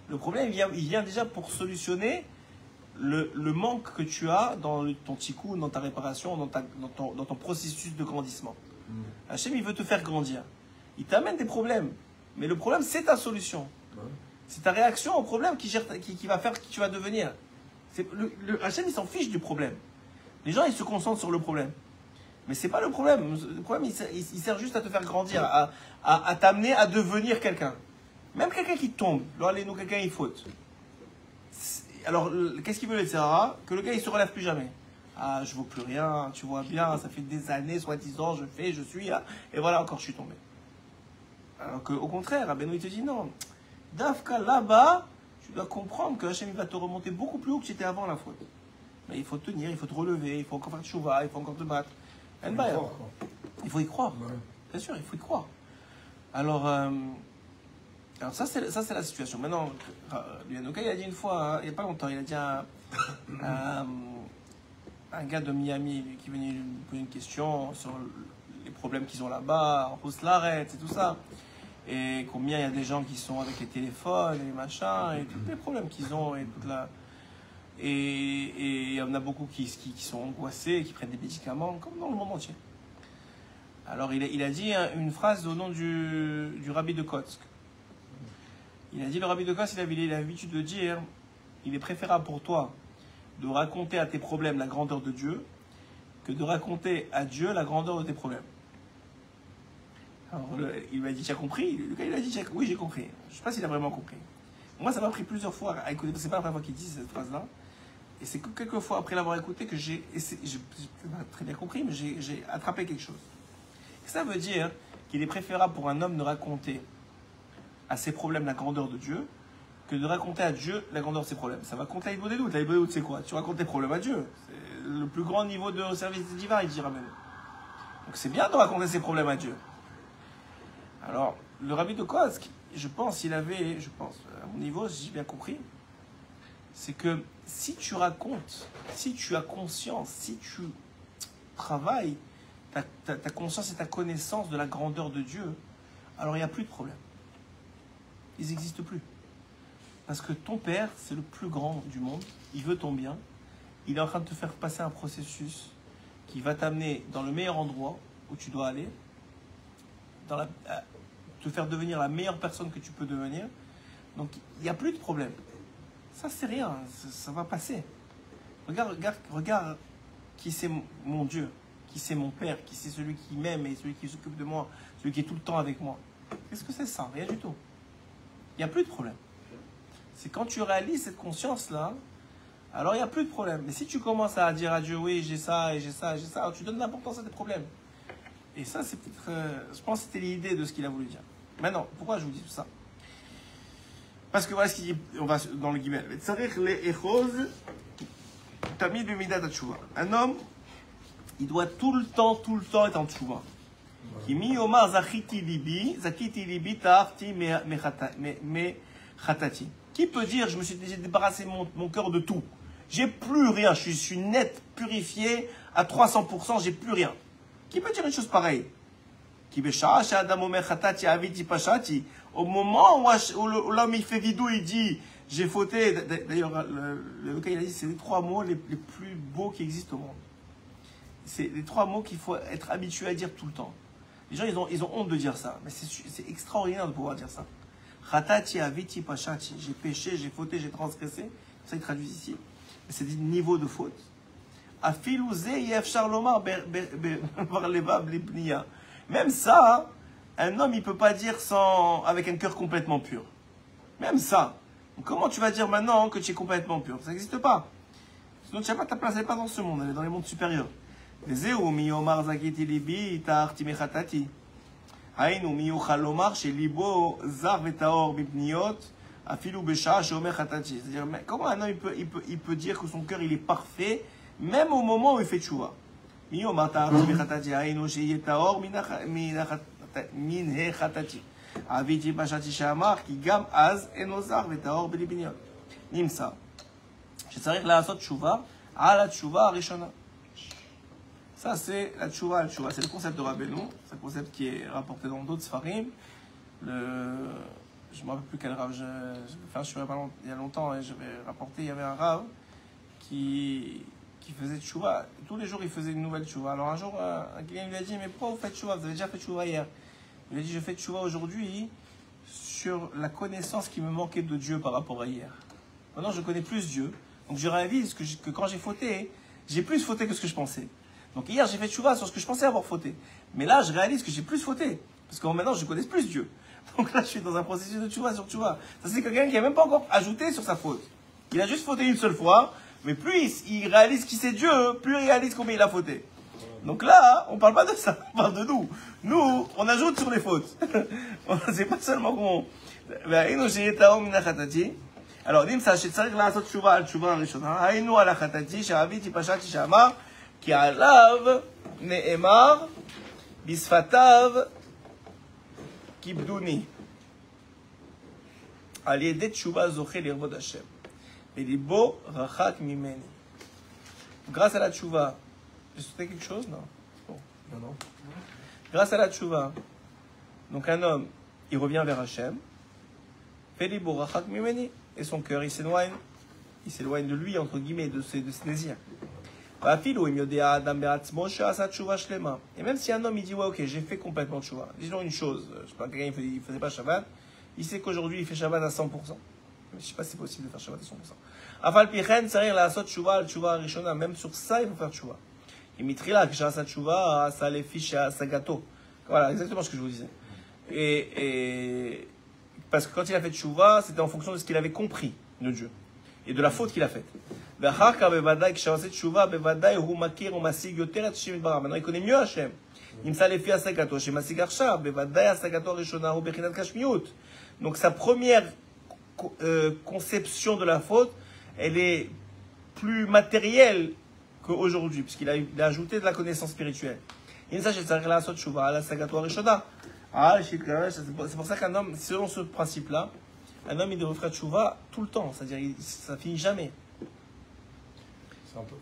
Le problème, il vient déjà pour solutionner le manque que tu as dans ton tikkun, dans ta réparation, dans ton processus de grandissement. Hachem, il veut te faire grandir. Il t'amène des problèmes. Mais le problème, c'est ta solution. C'est ta réaction au problème qui va faire qui tu vas devenir. Hachem, il s'en fiche du problème. Les gens, ils se concentrent sur le problème. Mais c'est pas le problème. Le problème, il sert juste à te faire grandir, à t'amener à devenir quelqu'un. Même quelqu'un qui tombe, nous quelqu'un il faute. Alors, qu'est-ce qu'il veut les Sahara? Que le gars il se relève plus jamais. Ah, je vaux plus rien, tu vois bien, ça fait des années, soi-disant, je suis là, et voilà, encore je suis tombé. Alors qu'au contraire, Rabbeinu il te dit non. Dafka là-bas, tu dois comprendre que Hachem il va te remonter beaucoup plus haut que tu étais avant la faute. Mais il faut tenir, il faut te relever, il faut encore faire tchouva, il faut encore te battre. Il faut y croire. Ouais. Bien sûr, il faut y croire. Alors ça c'est la situation. Maintenant, Yanouka, il a dit une fois, il n'y a pas longtemps, il a dit à un gars de Miami qui venait lui poser une question sur les problèmes qu'ils ont là-bas, en Rousslaret et tout ça. Et combien il y a des gens qui sont avec les téléphones et les machins, et tous les problèmes qu'ils ont, et toute la... Et il y en a beaucoup qui sont angoissés, qui prennent des médicaments, comme dans le monde entier. Alors il a dit une phrase au nom du rabbi de Kotsk. Il a dit, le rabbi de Kotsk, il avait l'habitude de dire, il est préférable pour toi de raconter à tes problèmes la grandeur de Dieu que de raconter à Dieu la grandeur de tes problèmes. Alors, il m'a dit, tu as compris? Le gars, il a dit, oui, j'ai compris. Je ne sais pas s'il a vraiment compris. Moi, ça m'a pris plusieurs fois à écouter, parce que c'est pas la première fois qu'il dit cette phrase-là. Et c'est que quelques fois après l'avoir écouté que j'ai pas très bien compris, mais j'ai attrapé quelque chose. Et ça veut dire qu'il est préférable pour un homme de raconter à ses problèmes la grandeur de Dieu que de raconter à Dieu la grandeur de ses problèmes. Ça va compter l'Aïbod des doutes. L'Aïbod des doutes, c'est quoi? Tu racontes tes problèmes à Dieu. C'est le plus grand niveau de service divin, il dira même. Donc c'est bien de raconter ses problèmes à Dieu. Alors, le Rabbi de Kosk, je pense, à mon niveau, si j'ai bien compris, c'est que si tu racontes, si tu as conscience, si tu travailles ta conscience et ta connaissance de la grandeur de Dieu, alors il n'y a plus de problème. Ils n'existent plus. Parce que ton Père, c'est le plus grand du monde, il veut ton bien, il est en train de te faire passer un processus qui va t'amener dans le meilleur endroit où tu dois aller, te faire devenir la meilleure personne que tu peux devenir. Donc il n'y a plus de problème. Ça, c'est rien, ça va passer. Regarde qui c'est mon Dieu, qui c'est mon Père, qui c'est celui qui m'aime et celui qui s'occupe de moi, celui qui est tout le temps avec moi. Qu'est-ce que c'est ça? Rien du tout. Il n'y a plus de problème. C'est quand tu réalises cette conscience-là, alors il n'y a plus de problème. Mais si tu commences à dire à Dieu, oui, j'ai ça, et j'ai ça, et j'ai ça, alors tu donnes l'importance à tes problèmes. Et ça, c'est peut-être, je pense que c'était l'idée de ce qu'il a voulu dire. Maintenant, pourquoi je vous dis tout ça? Parce que voilà ce qu'il dit, on va dans le guillemets. Un homme, il doit tout le temps être en tchouva. Qui peut dire, j'ai débarrassé mon cœur de tout. J'ai plus rien, je suis net, purifié, à 300%, j'ai plus rien. Qui peut dire une chose pareille? Au moment où l'homme il fait vidou, il dit j'ai fauté. D'ailleurs, le cas il a dit c'est les 3 mots les plus beaux qui existent au monde. C'est les 3 mots qu'il faut être habitué à dire tout le temps. Les gens ils ont honte de dire ça, mais c'est extraordinaire de pouvoir dire ça. Chatati aviti pashati, j'ai péché, j'ai fauté, j'ai transgressé. Ça il traduit ici. C'est des niveaux de faute. Même ça, un homme il peut pas dire avec un cœur complètement pur. Même ça. Donc, comment tu vas dire maintenant que tu es complètement pur? Ça n'existe pas. Sinon tu n'as pas ta place, elle n'est pas dans ce monde, elle est dans les mondes supérieurs. C'est-à-dire, comment un homme il peut dire que son cœur il est parfait même au moment où il fait tchouva? Ça, c'est la tchouva. C'est le concept de Rabbeinu. C'est un concept qui est rapporté dans d'autres sfarim. Je ne me rappelle plus quel rave. J'ai fait un shiur il y a longtemps et j'avais rapporté. Il y avait un rave qui faisait tchouva. Tous les jours, il faisait une nouvelle tchouva. Alors un jour, un client lui a dit mais pourquoi vous faites tchouva? Vous avez déjà fait tchouva hier. Il a dit je fais tchouva aujourd'hui sur la connaissance qui me manquait de Dieu par rapport à hier. Maintenant, je connais plus Dieu. Donc je réalise que quand j'ai fauté, j'ai plus fauté que ce que je pensais. Donc hier, j'ai fait tchouva sur ce que je pensais avoir fauté. Mais là, je réalise que j'ai plus fauté. Parce que maintenant, je connais plus Dieu. Donc là, je suis dans un processus de tchouva sur tchouva. Ça, c'est quelqu'un qui n'a même pas encore ajouté sur sa faute. Il a juste fauté une seule fois. Mais plus il réalise qui c'est Dieu, plus il réalise combien il a fauté. Donc là, on ne parle pas de ça, on parle de nous. Nous, on ajoute sur les fautes. C'est pas seulement qu'on... Alors, dim ça, שצריך לעשות תשובה על תשובה הראשונה, היינו על החטאתי שאביתי פשעתי שאמר, כי עליו נאמר בשפתיו כיבדוני. על ידי תשובה זוכה לרבוד השם. וליבו רחק ממני. Grâce à la tchouva, j'ai sauté quelque chose? Non. Bon. Non. Grâce à la tchouva, donc un homme, il revient vers Hachem, Velibo rachak mimeni, et son cœur, il s'éloigne de lui, entre guillemets, de ses désirs. Et même si un homme, il dit, ouais, ok, j'ai fait complètement tchouva. Disons une chose, je sais pas, quelqu'un, il faisait pas Shabbat, il sait qu'aujourd'hui, il fait Shabbat à 100%. Je ne sais pas si c'est possible de faire Shabbat à 100%. Afal pichen, c'est-à-dire la asot tchouva, le tchouva rishona, même sur ça, il faut faire tchouva. Et mitrila, que j'ai sa tchouva, ça les fiches à sa gâteau. Voilà, exactement ce que je vous disais. Et parce que quand il a fait tchouva, c'était en fonction de ce qu'il avait compris de Dieu et de la faute qu'il a faite. Maintenant, il connaît mieux Hachem. Donc sa première conception de la faute, elle est plus matérielle qu'aujourd'hui, puisqu'il a ajouté de la connaissance spirituelle. C'est pour ça qu'un homme, selon ce principe-là, un homme il devrait faire tchouva tout le temps, c'est-à-dire ça finit jamais.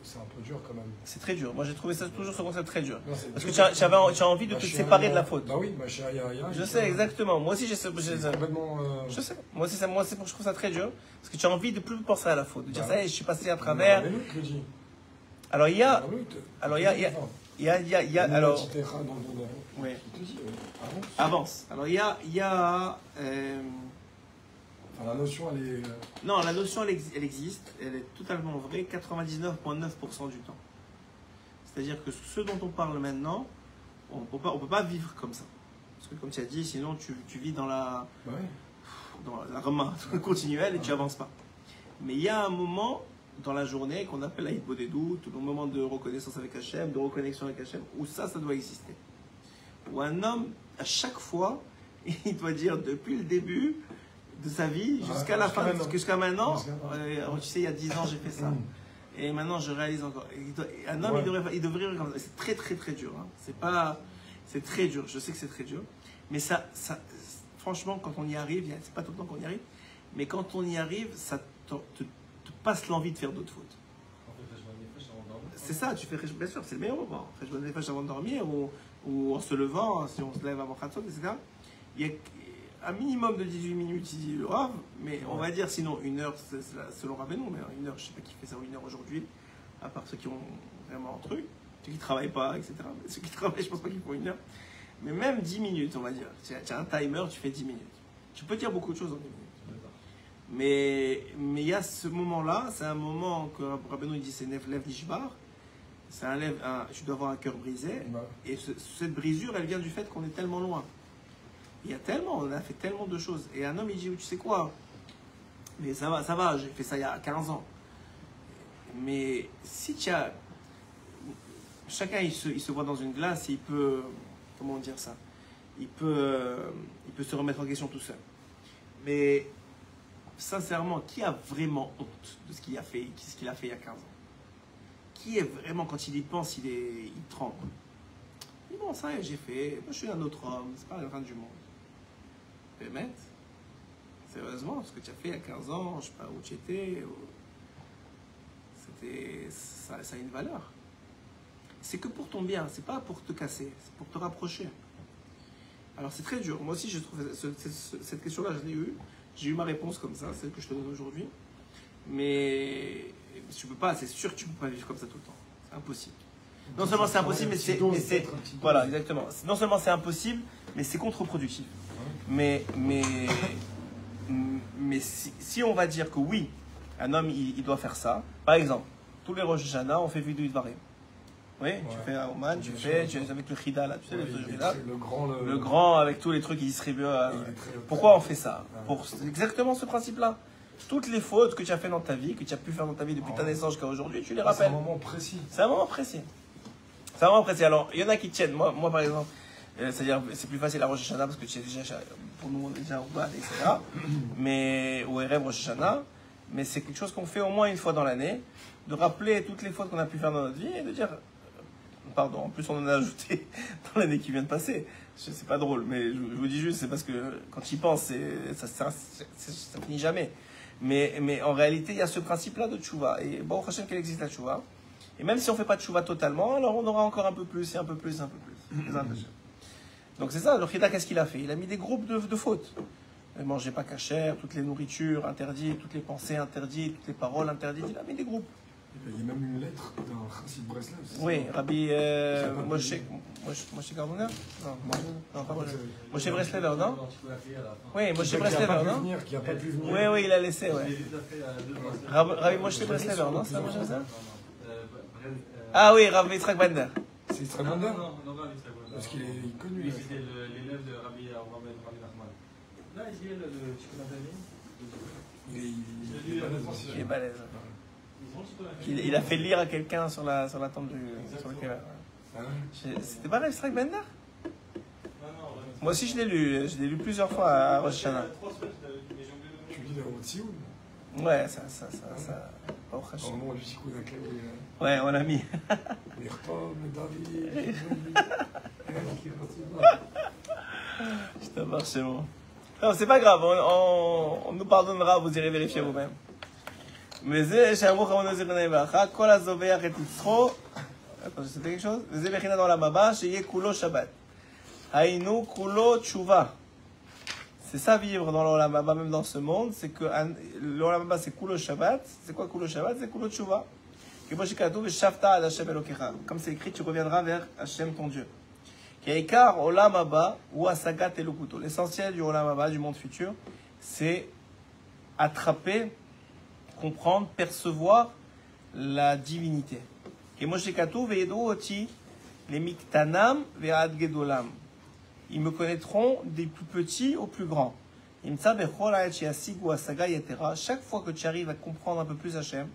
C'est un peu dur quand même. C'est très dur. Moi j'ai trouvé ça toujours ce concept très dur. Non, parce que tu as envie de te séparer de la faute. Bah oui, ma chérie, je sais exactement. Moi aussi j'ai complètement. Je sais. Moi aussi je trouve ça très dur parce que tu as envie de plus penser à la faute, de dire ça, je suis passé à travers. Alors il y a, alors. Oui. Avance. Alors il y a. Enfin, la notion, elle est... Non, la notion, elle existe. Elle est totalement vraie 99,9% du temps. C'est-à-dire que ce dont on parle maintenant, on peut pas vivre comme ça. Parce que comme tu as dit, sinon tu vis dans la rema continuelle et tu n'avances pas. Mais il y a un moment dans la journée qu'on appelle l'Aïd Bodedut, le moment de reconnaissance avec Hachem, de reconnexion avec Hachem, où ça doit exister. Où un homme, à chaque fois, il doit dire depuis le début de sa vie jusqu'à la fin, jusqu'à maintenant, tu sais, il y a 10 ans j'ai fait ça. Et maintenant je réalise encore. Un homme, il devrait c'est très très très dur. Hein. C'est très dur, je sais que c'est très dur. Mais ça, franchement, quand on y arrive, c'est pas tout le temps qu'on y arrive, mais quand on y arrive, ça te passe l'envie de faire d'autres fautes. C'est ça, tu fais, bien sûr, c'est le meilleur moment. Fais bonne nefesh avant de dormir ou en se levant, si on se lève avant Khatsot, etc. Il y a un minimum de 18 minutes, il dit le Rav, mais on va dire sinon une heure, selon Rabbeinu, mais une heure, je ne sais pas qui fait ça, ou une heure aujourd'hui, à part ceux qui ont vraiment un truc, ceux qui ne travaillent pas, etc. Mais ceux qui travaillent, je ne pense pas qu'ils font une heure. Mais même 10 minutes, on va dire. Tu as un timer, tu fais 10 minutes. Tu peux dire beaucoup de choses en 10 minutes. Mais il y a ce moment-là, c'est un moment que Rabbeinu dit c'est Lève Nishbar, c'est tu dois avoir un cœur brisé, et cette brisure, elle vient du fait qu'on est tellement loin. Il y a tellement, on a fait tellement de choses. Et un homme, il dit, tu sais quoi, mais ça va, j'ai fait ça il y a 15 ans. Mais si tu as... Chacun, il se voit dans une glace et il peut... Comment dire ça, il peut se remettre en question tout seul. Mais, sincèrement, qui a vraiment honte de ce qu'il a fait il y a 15 ans? Qui est vraiment, quand il y pense, il tremble? Il dit, bon, ça, j'ai fait, moi je suis un autre homme, c'est pas la fin du monde. Bémet, sérieusement, ce que tu as fait il y a 15 ans, je ne sais pas où tu étais, ça a une valeur. C'est que pour ton bien, c'est pas pour te casser, c'est pour te rapprocher. Alors c'est très dur. Moi aussi, je trouve cette question-là, je l'ai eue. J'ai eu ma réponse comme ça, celle que je te donne aujourd'hui. Mais tu peux pas, c'est sûr que tu ne peux pas vivre comme ça tout le temps. C'est impossible. Non seulement c'est impossible, mais c'est voilà, exactement. Non seulement c'est impossible, mais c'est contre-productif. Mais si on va dire que oui, un homme il doit faire ça. Par exemple, tous les Rosh Hashanah, on fait Vidui Dvarim. Oui, tu fais un Oman, tu fais avec le Chida là, tu sais, le grand avec tous les trucs qui distribuent. Pourquoi on fait ça? Pour exactement ce principe-là. Toutes les fautes que tu as fait dans ta vie, que tu as pu faire dans ta vie depuis ta naissance jusqu'à aujourd'hui, tu les rappelles. C'est un moment précis. C'est un moment précis. C'est un moment précis. Alors, il y en a qui tiennent. Moi par exemple, c'est-à-dire, c'est plus facile à Rosh Hashanah parce que tu es déjà, pour nous, on est déjà au bal, etc. Mais, ou Erev Rosh Hashanah. Mais c'est quelque chose qu'on fait au moins une fois dans l'année, de rappeler toutes les fautes qu'on a pu faire dans notre vie et de dire, pardon, en plus on en a ajouté dans l'année qui vient de passer. C'est pas drôle, mais je vous dis juste, c'est parce que quand tu y penses, ça finit jamais. Mais en réalité, il y a ce principe-là de tchouva. Et bon, prochaine qu'elle existe la tchouva. Et même si on ne fait pas de tchouva totalement, alors on aura encore un peu plus et un peu plus et un peu plus. Donc c'est ça, le Chida, qu'est-ce qu'il a fait? Il a mis des groupes de fautes. Ne mangez pas cachère, toutes les nourritures interdites, toutes les pensées interdites, toutes les paroles interdites. Il a mis des groupes. Il y a même une lettre d'un Chassid Breslev. Oui, Rabbi Moshe Gardoner. Non, pas Moshe Breslever, non? Oui, Moshe Breslever, non? Qui n'a pas pu venir. Oui, oui, il a laissé, ouais. Rabbi Moshe Breslever, non? C'est Moshe Breslever? Ah oui, Rabbi Yitzhak Bender. C'est Yitzhak Bender? Non, Rabbi Yitzhak Bender. Parce qu'il est connu. Lui, c'était l'élève de Rabbi Nachman. Là, il y a le Tikkun Il est Il est balèze. Il a fait lire à quelqu'un sur la tente sur le kever. C'était pas Rabbi Yitzhak Bender? Moi aussi, je l'ai lu plusieurs fois à Rosh Hashanah. Tu lis dans votre Sioun? Ouais, ça. Au Normalement, le Sikou d'accueil. Ouais, on l'a mis. Les Rtom, les David. Je t'aborde chez moi. Non, c'est pas grave, on nous pardonnera, vous irez vérifier vous-même. וזה שאמרו חמוד נזיר בני ברכה, כל הזובח את יצחו, c'était quelque chose? וזה בחינת העולם הבא, שיהיה כולו שבת. היינו כולו תשובה. C'est ça vivre dans l'Olam Haba, même dans ce monde, c'est que l'Olam Haba c'est Kulo Shabbat. C'est quoi Kulo Shabbat? C'est Kulo Tshuva. Comme c'est écrit, tu reviendras vers Hashem ton Dieu. Car Olam Haba ou Asagat Elokuto. L'essentiel du Olam Haba, du monde futur, c'est attraper, comprendre, percevoir la divinité. Ils me connaîtront des plus petits aux plus grands. Chaque fois que tu arrives à comprendre un peu plus Hachem,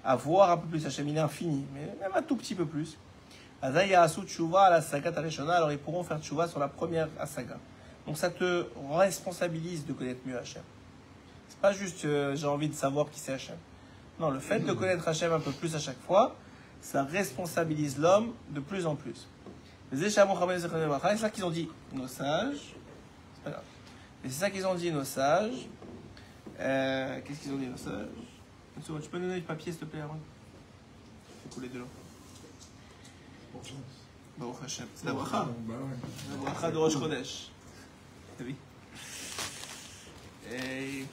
à voir un peu plus Hachem, il est infini, mais même un tout petit peu plus. Alors ils pourront faire tchouva sur la première asaga. Donc ça te responsabilise de connaître mieux Hachem. C'est pas juste j'ai envie de savoir qui c'est Hachem. Non, le fait de connaître Hachem un peu plus à chaque fois, ça responsabilise l'homme de plus en plus. C'est ça qu'ils ont dit nos sages. C'est pas grave. Et c'est ça qu'ils ont dit nos sages. Qu'est-ce qu'ils ont dit nos sages? Tu peux nous donner du papier s'il te plaît avant? Fais couler de l'eau. Baruch Hashem. C'est la bracha. La bracha de Rosh Chodesh. Oui. Et...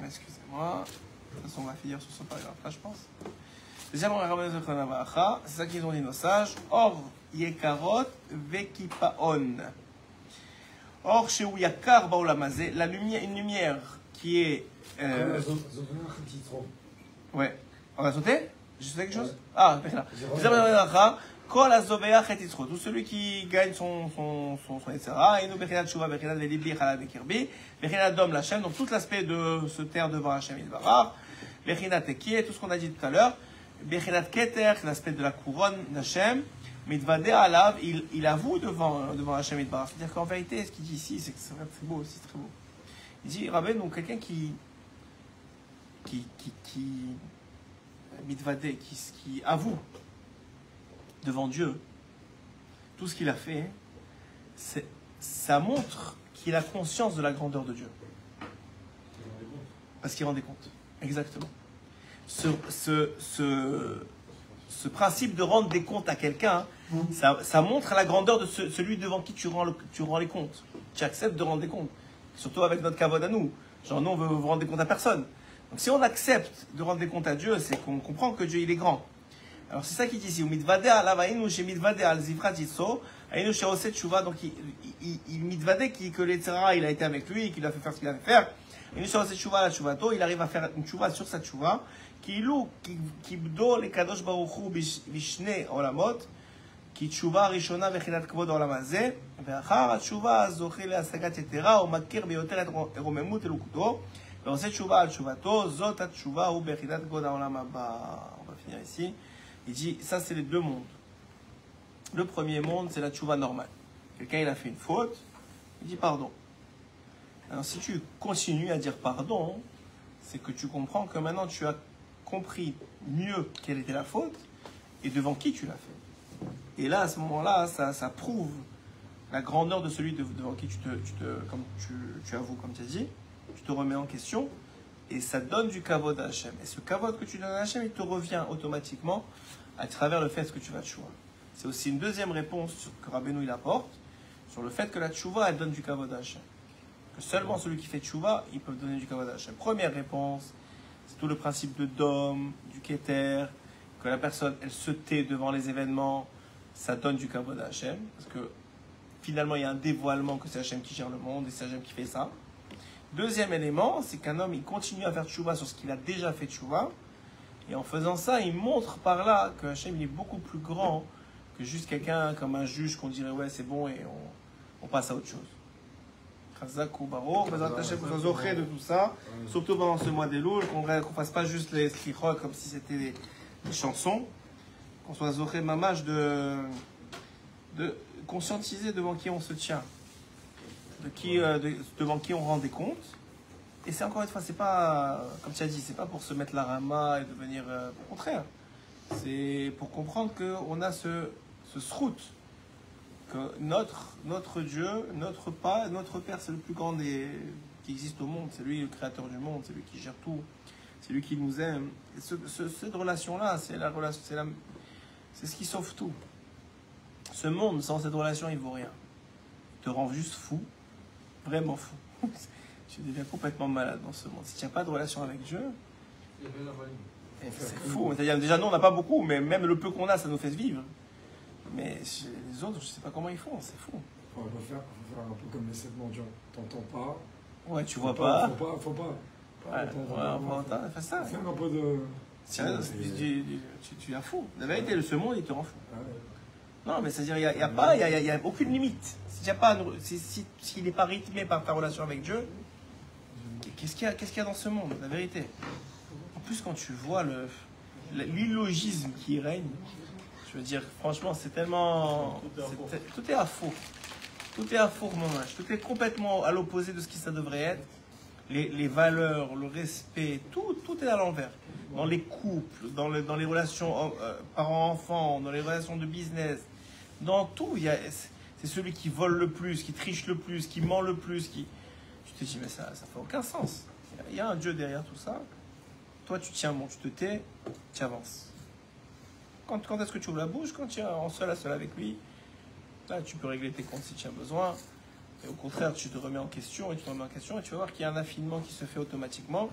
Excusez-moi. De toute façon, on va finir sur ce paragraphe là, je pense. Deuxième, c'est ça qu'ils ont dit nos sages. Or, yekarot vekipaon. Or, chez Yakar Baolamazé, la lumière, une lumière qui est. Ouais. On va sauter? J'ai sauté quelque chose? Ah, là. Tout celui qui gagne son etc. Et nous, Bechinat Shuva, Bechinat Velibli, Chalal Bekirbi, Bechinat Dom Lachem, donc tout l'aspect de se taire devant Hachem Ilvarar, Bechinat Tekié, tout ce qu'on a dit tout à l'heure, Bechinat Keter, l'aspect de la couronne d'Hachem, Mitvade Alav, il avoue devant Hachem Ilvarar. C'est-à-dire qu'en vérité, ce qu'il dit ici, c'est que c'est très beau aussi, très beau. Il dit, Rabben, donc quelqu'un qui Mitvade, qui avoue devant Dieu tout ce qu'il a fait, ça montre qu'il a conscience de la grandeur de Dieu. Parce qu'il rendait compte. Exactement. Ce principe de rendre des comptes à quelqu'un, ça montre la grandeur de celui devant qui tu rends les comptes. Tu acceptes de rendre des comptes. Surtout avec notre kavod à nous. Genre, nous, on veut vous rendre des comptes à personne. Donc, si on accepte de rendre des comptes à Dieu, c'est qu'on comprend que Dieu, il est grand. Alors, c'est ça qu'il dit ici. Donc, il mitvade que l'Etzera, il a été avec lui, qu'il a fait faire ce qu'il a fait faire. Il arrive à faire une tchouva sur sa tchouva. Kadosh Baruch Hu bishne olamot. כי תשובה הראשונה בחינת כבוד העולם הזה, ואחר התשובה זוכה להשגת יתרה, הוא מכיר ביותר את רוממות אלוקותו, ועושה תשובה על תשובתו, זאת התשובה הוא בחינת כבוד העולם הבא. On va finir ici. Il dit, ça c'est les deux mondes. Le premier monde, c'est la tchouva normale. Quelqu'un il a fait une faute, il dit pardon. Alors si tu continues à dire pardon, c'est que tu comprends que maintenant tu as compris mieux quelle était la faute et devant qui tu l'as fait. Et là, à ce moment-là, ça prouve la grandeur de celui devant qui comme tu avoues, comme tu as dit, tu te remets en question, et ça donne du kavod à Hachem. Et ce kavod que tu donnes à Hachem, il te revient automatiquement à travers le fait que tu vas tchouva. C'est aussi une deuxième réponse que Rabbeinu il apporte sur le fait que la tchouva, elle donne du kavod à Hachem. Que seulement celui qui fait tchouva, il peut donner du kavod à Hachem. Première réponse, C'est tout le principe de Dom, du Keter, que la personne, elle se tait devant les événements, ça donne du kavod à Hachem, parce que finalement, il y a un dévoilement que c'est Hachem qui gère le monde et c'est Hachem qui fait ça. Deuxième élément, c'est qu'un homme, il continue à faire tchouva sur ce qu'il a déjà fait tchouva, et en faisant ça, il montre par là que Hachem, il est beaucoup plus grand que juste quelqu'un comme un juge qu'on dirait ouais, c'est bon et on passe à autre chose. Chazak ou Baro, Bezrat Hachem, qu'on soit zoché de tout ça, surtout pendant ce mois d'Elul, qu'on fasse pas juste les slichot comme si c'était des chansons, qu'on soit zoché mamage de conscientiser devant qui on se tient, devant qui on rend des comptes. Et c'est encore une fois, c'est pas, comme tu as dit, c'est pas pour se mettre la rama et devenir. Au contraire, c'est pour comprendre qu'on a ce srout, que notre Dieu, notre Père, c'est le plus grand qui existe au monde, c'est lui le créateur du monde, c'est lui qui gère tout, c'est lui qui nous aime. Et cette relation-là, c'est ce qui sauve tout. Ce monde, sans cette relation, il vaut rien. Il te rend juste fou, vraiment fou. Tu deviens complètement malade dans ce monde. Si tu n'as pas de relation avec Dieu, c'est fou. C'est-à-dire, déjà, nous, on n'a pas beaucoup, mais même le peu qu'on a, ça nous fait vivre. Mais les autres, je ne sais pas comment ils font, c'est fou. On va faire un peu comme les 7 mendiants. T'entends pas. Ouais, tu vois pas. Faut pas. Fais ça. Faire un peu de. Tu es fou. La vérité, ce monde, il te rend fou. Ouais. Non, mais c'est-à-dire, il n'y a aucune limite. S'il n'est pas rythmé par ta relation avec Dieu, qu'est-ce qu'il y a dans ce monde, la vérité? En plus, quand tu vois l'illogisme qui règne, je veux dire, franchement, c'est tellement... Tout est à faux. Tout est à faux, mon âge. Tout est complètement à l'opposé de ce qui ça devrait être. Les valeurs, le respect, tout est à l'envers. Dans les couples, dans les relations parents-enfants, dans les relations de business, dans tout, c'est celui qui vole le plus, qui triche le plus, qui ment le plus, Tu te dis, mais ça fait aucun sens. Il y a un Dieu derrière tout ça. Toi, tu tiens bon, tu te tais, tu avances. Quand est-ce que tu ouvres la bouche? Quand tu es en seul à seul avec lui. Là, tu peux régler tes comptes si tu as besoin. Et au contraire, tu te remets en question et tu vas voir qu'il y a un affinement qui se fait automatiquement.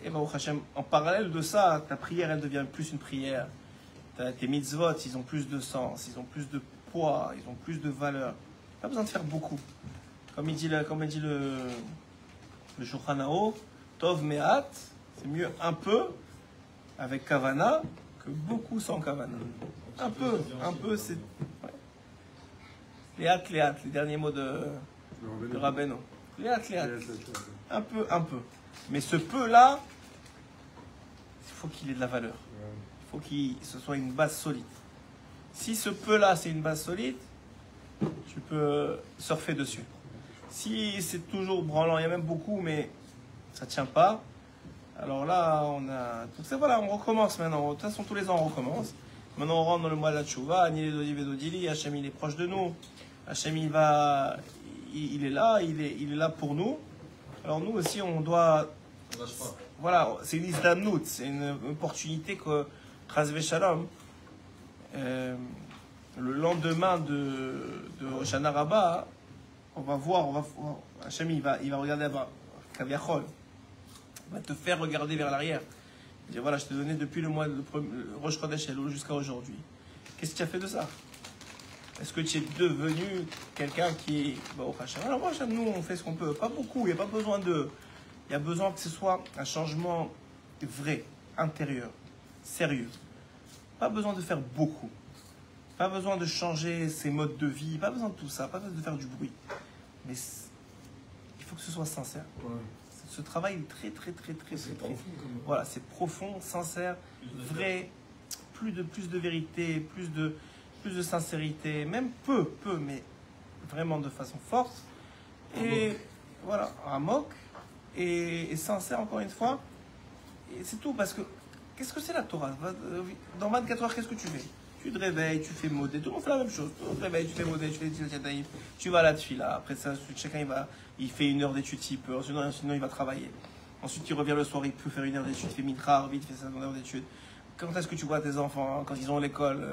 Et Baruch Hashem, en parallèle de ça, ta prière, elle devient plus une prière. Tes mitzvot, ils ont plus de sens, ils ont plus de poids, ils ont plus de valeur. Pas besoin de faire beaucoup. Comme il dit le Shulchan Aruch, Tov Me'at, c'est mieux un peu avec Kavana que beaucoup sans Kavana. Un peu, c'est... Ouais. Léat, les derniers mots de Rabbeinu. Léat. Un peu. Mais ce peu-là, il faut qu'il ait de la valeur. Il faut que ce soit une base solide. Si ce peu-là, c'est une base solide, tu peux surfer dessus. Si c'est toujours branlant, il y a même beaucoup, mais ça ne tient pas, alors là, voilà, on recommence maintenant. De toute façon, tous les ans, on recommence. Maintenant, on rentre dans le mois de la Tchouva. Anil Dodiv et Dodili. Hachem, il est proche de nous. Hachem, il est là pour nous. Alors nous aussi, on doit... Voilà, c'est une isdanout, c'est une opportunité que Chas Veshalom, le lendemain de Hoshana Rabbah, on va voir, Hachem, il va regarder à Kaviachol, il va te faire regarder vers l'arrière. Il dit voilà, je t'ai donné depuis le mois de Rosh Chodesh Elul jusqu'à aujourd'hui. Qu'est-ce que tu as fait de ça? Est-ce que tu es devenu quelqu'un qui est... Alors moi, nous, on fait ce qu'on peut. Pas beaucoup, il n'y a pas besoin de... Il y a besoin que ce soit un changement vrai, intérieur, sérieux. Pas besoin de faire beaucoup. Pas besoin de changer ses modes de vie. Pas besoin de tout ça. Pas besoin de faire du bruit. Mais il faut que ce soit sincère. Ouais. Ce travail est très profond. Voilà, c'est profond, sincère, vrai. Plus de vérité, plus de sincérité. Même peu, mais vraiment de façon forte. Et voilà, amok. Et sincère encore une fois. Et c'est tout, parce que qu'est-ce que c'est la Torah? Dans 24 heures, qu'est-ce que tu fais? Tu te réveilles, tu fais modé, tout le monde fait la même chose. Tu te réveilles, tu fais modé, tu fais des tu vas à la tefila. Après ça, chacun il fait 1 heure d'étude s'il peut, sinon il va travailler. Ensuite il revient le soir, il peut faire 1 heure d'étude, il fait mincha, vite, il fait 5 heures d'étude. Quand est-ce que tu vois tes enfants, quand ils ont l'école,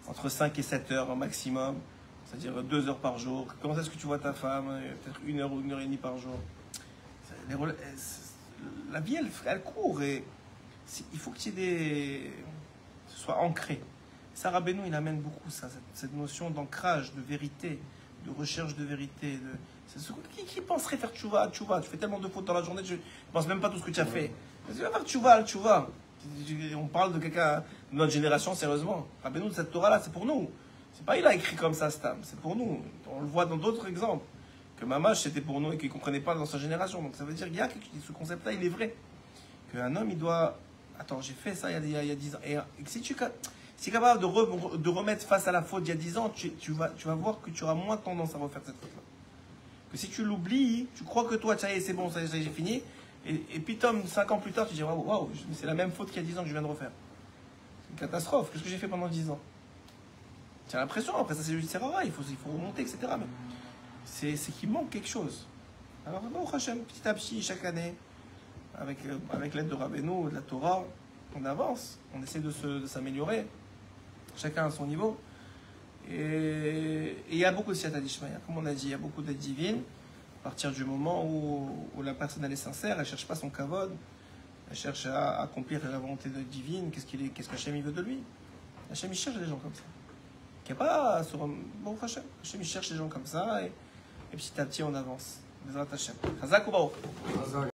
entre 5 et 7 heures au maximum, c'est-à-dire 2 heures par jour? Quand est-ce que tu vois ta femme, peut-être 1 heure ou 1 heure et demie par jour? la vie, elle court et il faut qu'il y ait ce soit ancré. Ça, Rabbeinu, il amène beaucoup ça, cette notion d'ancrage, de vérité, de recherche de vérité. Qui penserait faire tchouva, tchouva? Tu fais tellement de fautes dans la journée, tu ne penses même pas tout ce que tu as fait. Tu vas faire tchouva, tchouva. On parle de quelqu'un de notre génération, sérieusement. Rabbeinu, cette Torah-là, c'est pour nous. C'est pas il a écrit comme ça, Stam. C'est pour nous. On le voit dans d'autres exemples. Que Mamash, c'était pour nous et qu'il ne comprenait pas dans sa génération. Donc ça veut dire qu'il y a ce concept-là, il est vrai. Qu'un homme, il doit... Attends, j'ai fait ça il y a 10 ans. Et si tu es capable de remettre face à la faute d'il y a 10 ans, tu vas voir que tu auras moins tendance à refaire cette faute-là. Que si tu l'oublies, tu crois que toi, ça y est, c'est bon, ça y est, j'ai fini. Et puis, Tom, 5 ans plus tard, tu dis waouh, c'est la même faute qu'il y a 10 ans que je viens de refaire. C'est une catastrophe. Qu'est-ce que j'ai fait pendant 10 ans? Tu as l'impression, après ça, c'est rare, il faut remonter, etc. Mais c'est qu'il manque quelque chose. Alors, bon, Hachem, petit à petit, chaque année, avec l'aide de Rabbeinu, de la Torah, on avance, on essaie de s'améliorer, chacun à son niveau. Et il y a beaucoup de siyata d'Ishmaïa, comme on a dit, il y a beaucoup d'aide divine. À partir du moment où la personne elle est sincère, elle ne cherche pas son kavod, elle cherche à accomplir la volonté divine, qu'est-ce qu'Hachem il veut de lui. Hachem il cherche des gens comme ça. Qu'il n'y a pas sur bon Hachem il cherche des gens comme ça et petit à petit on avance. Bezrat Hachem. Chazak ou Baruch.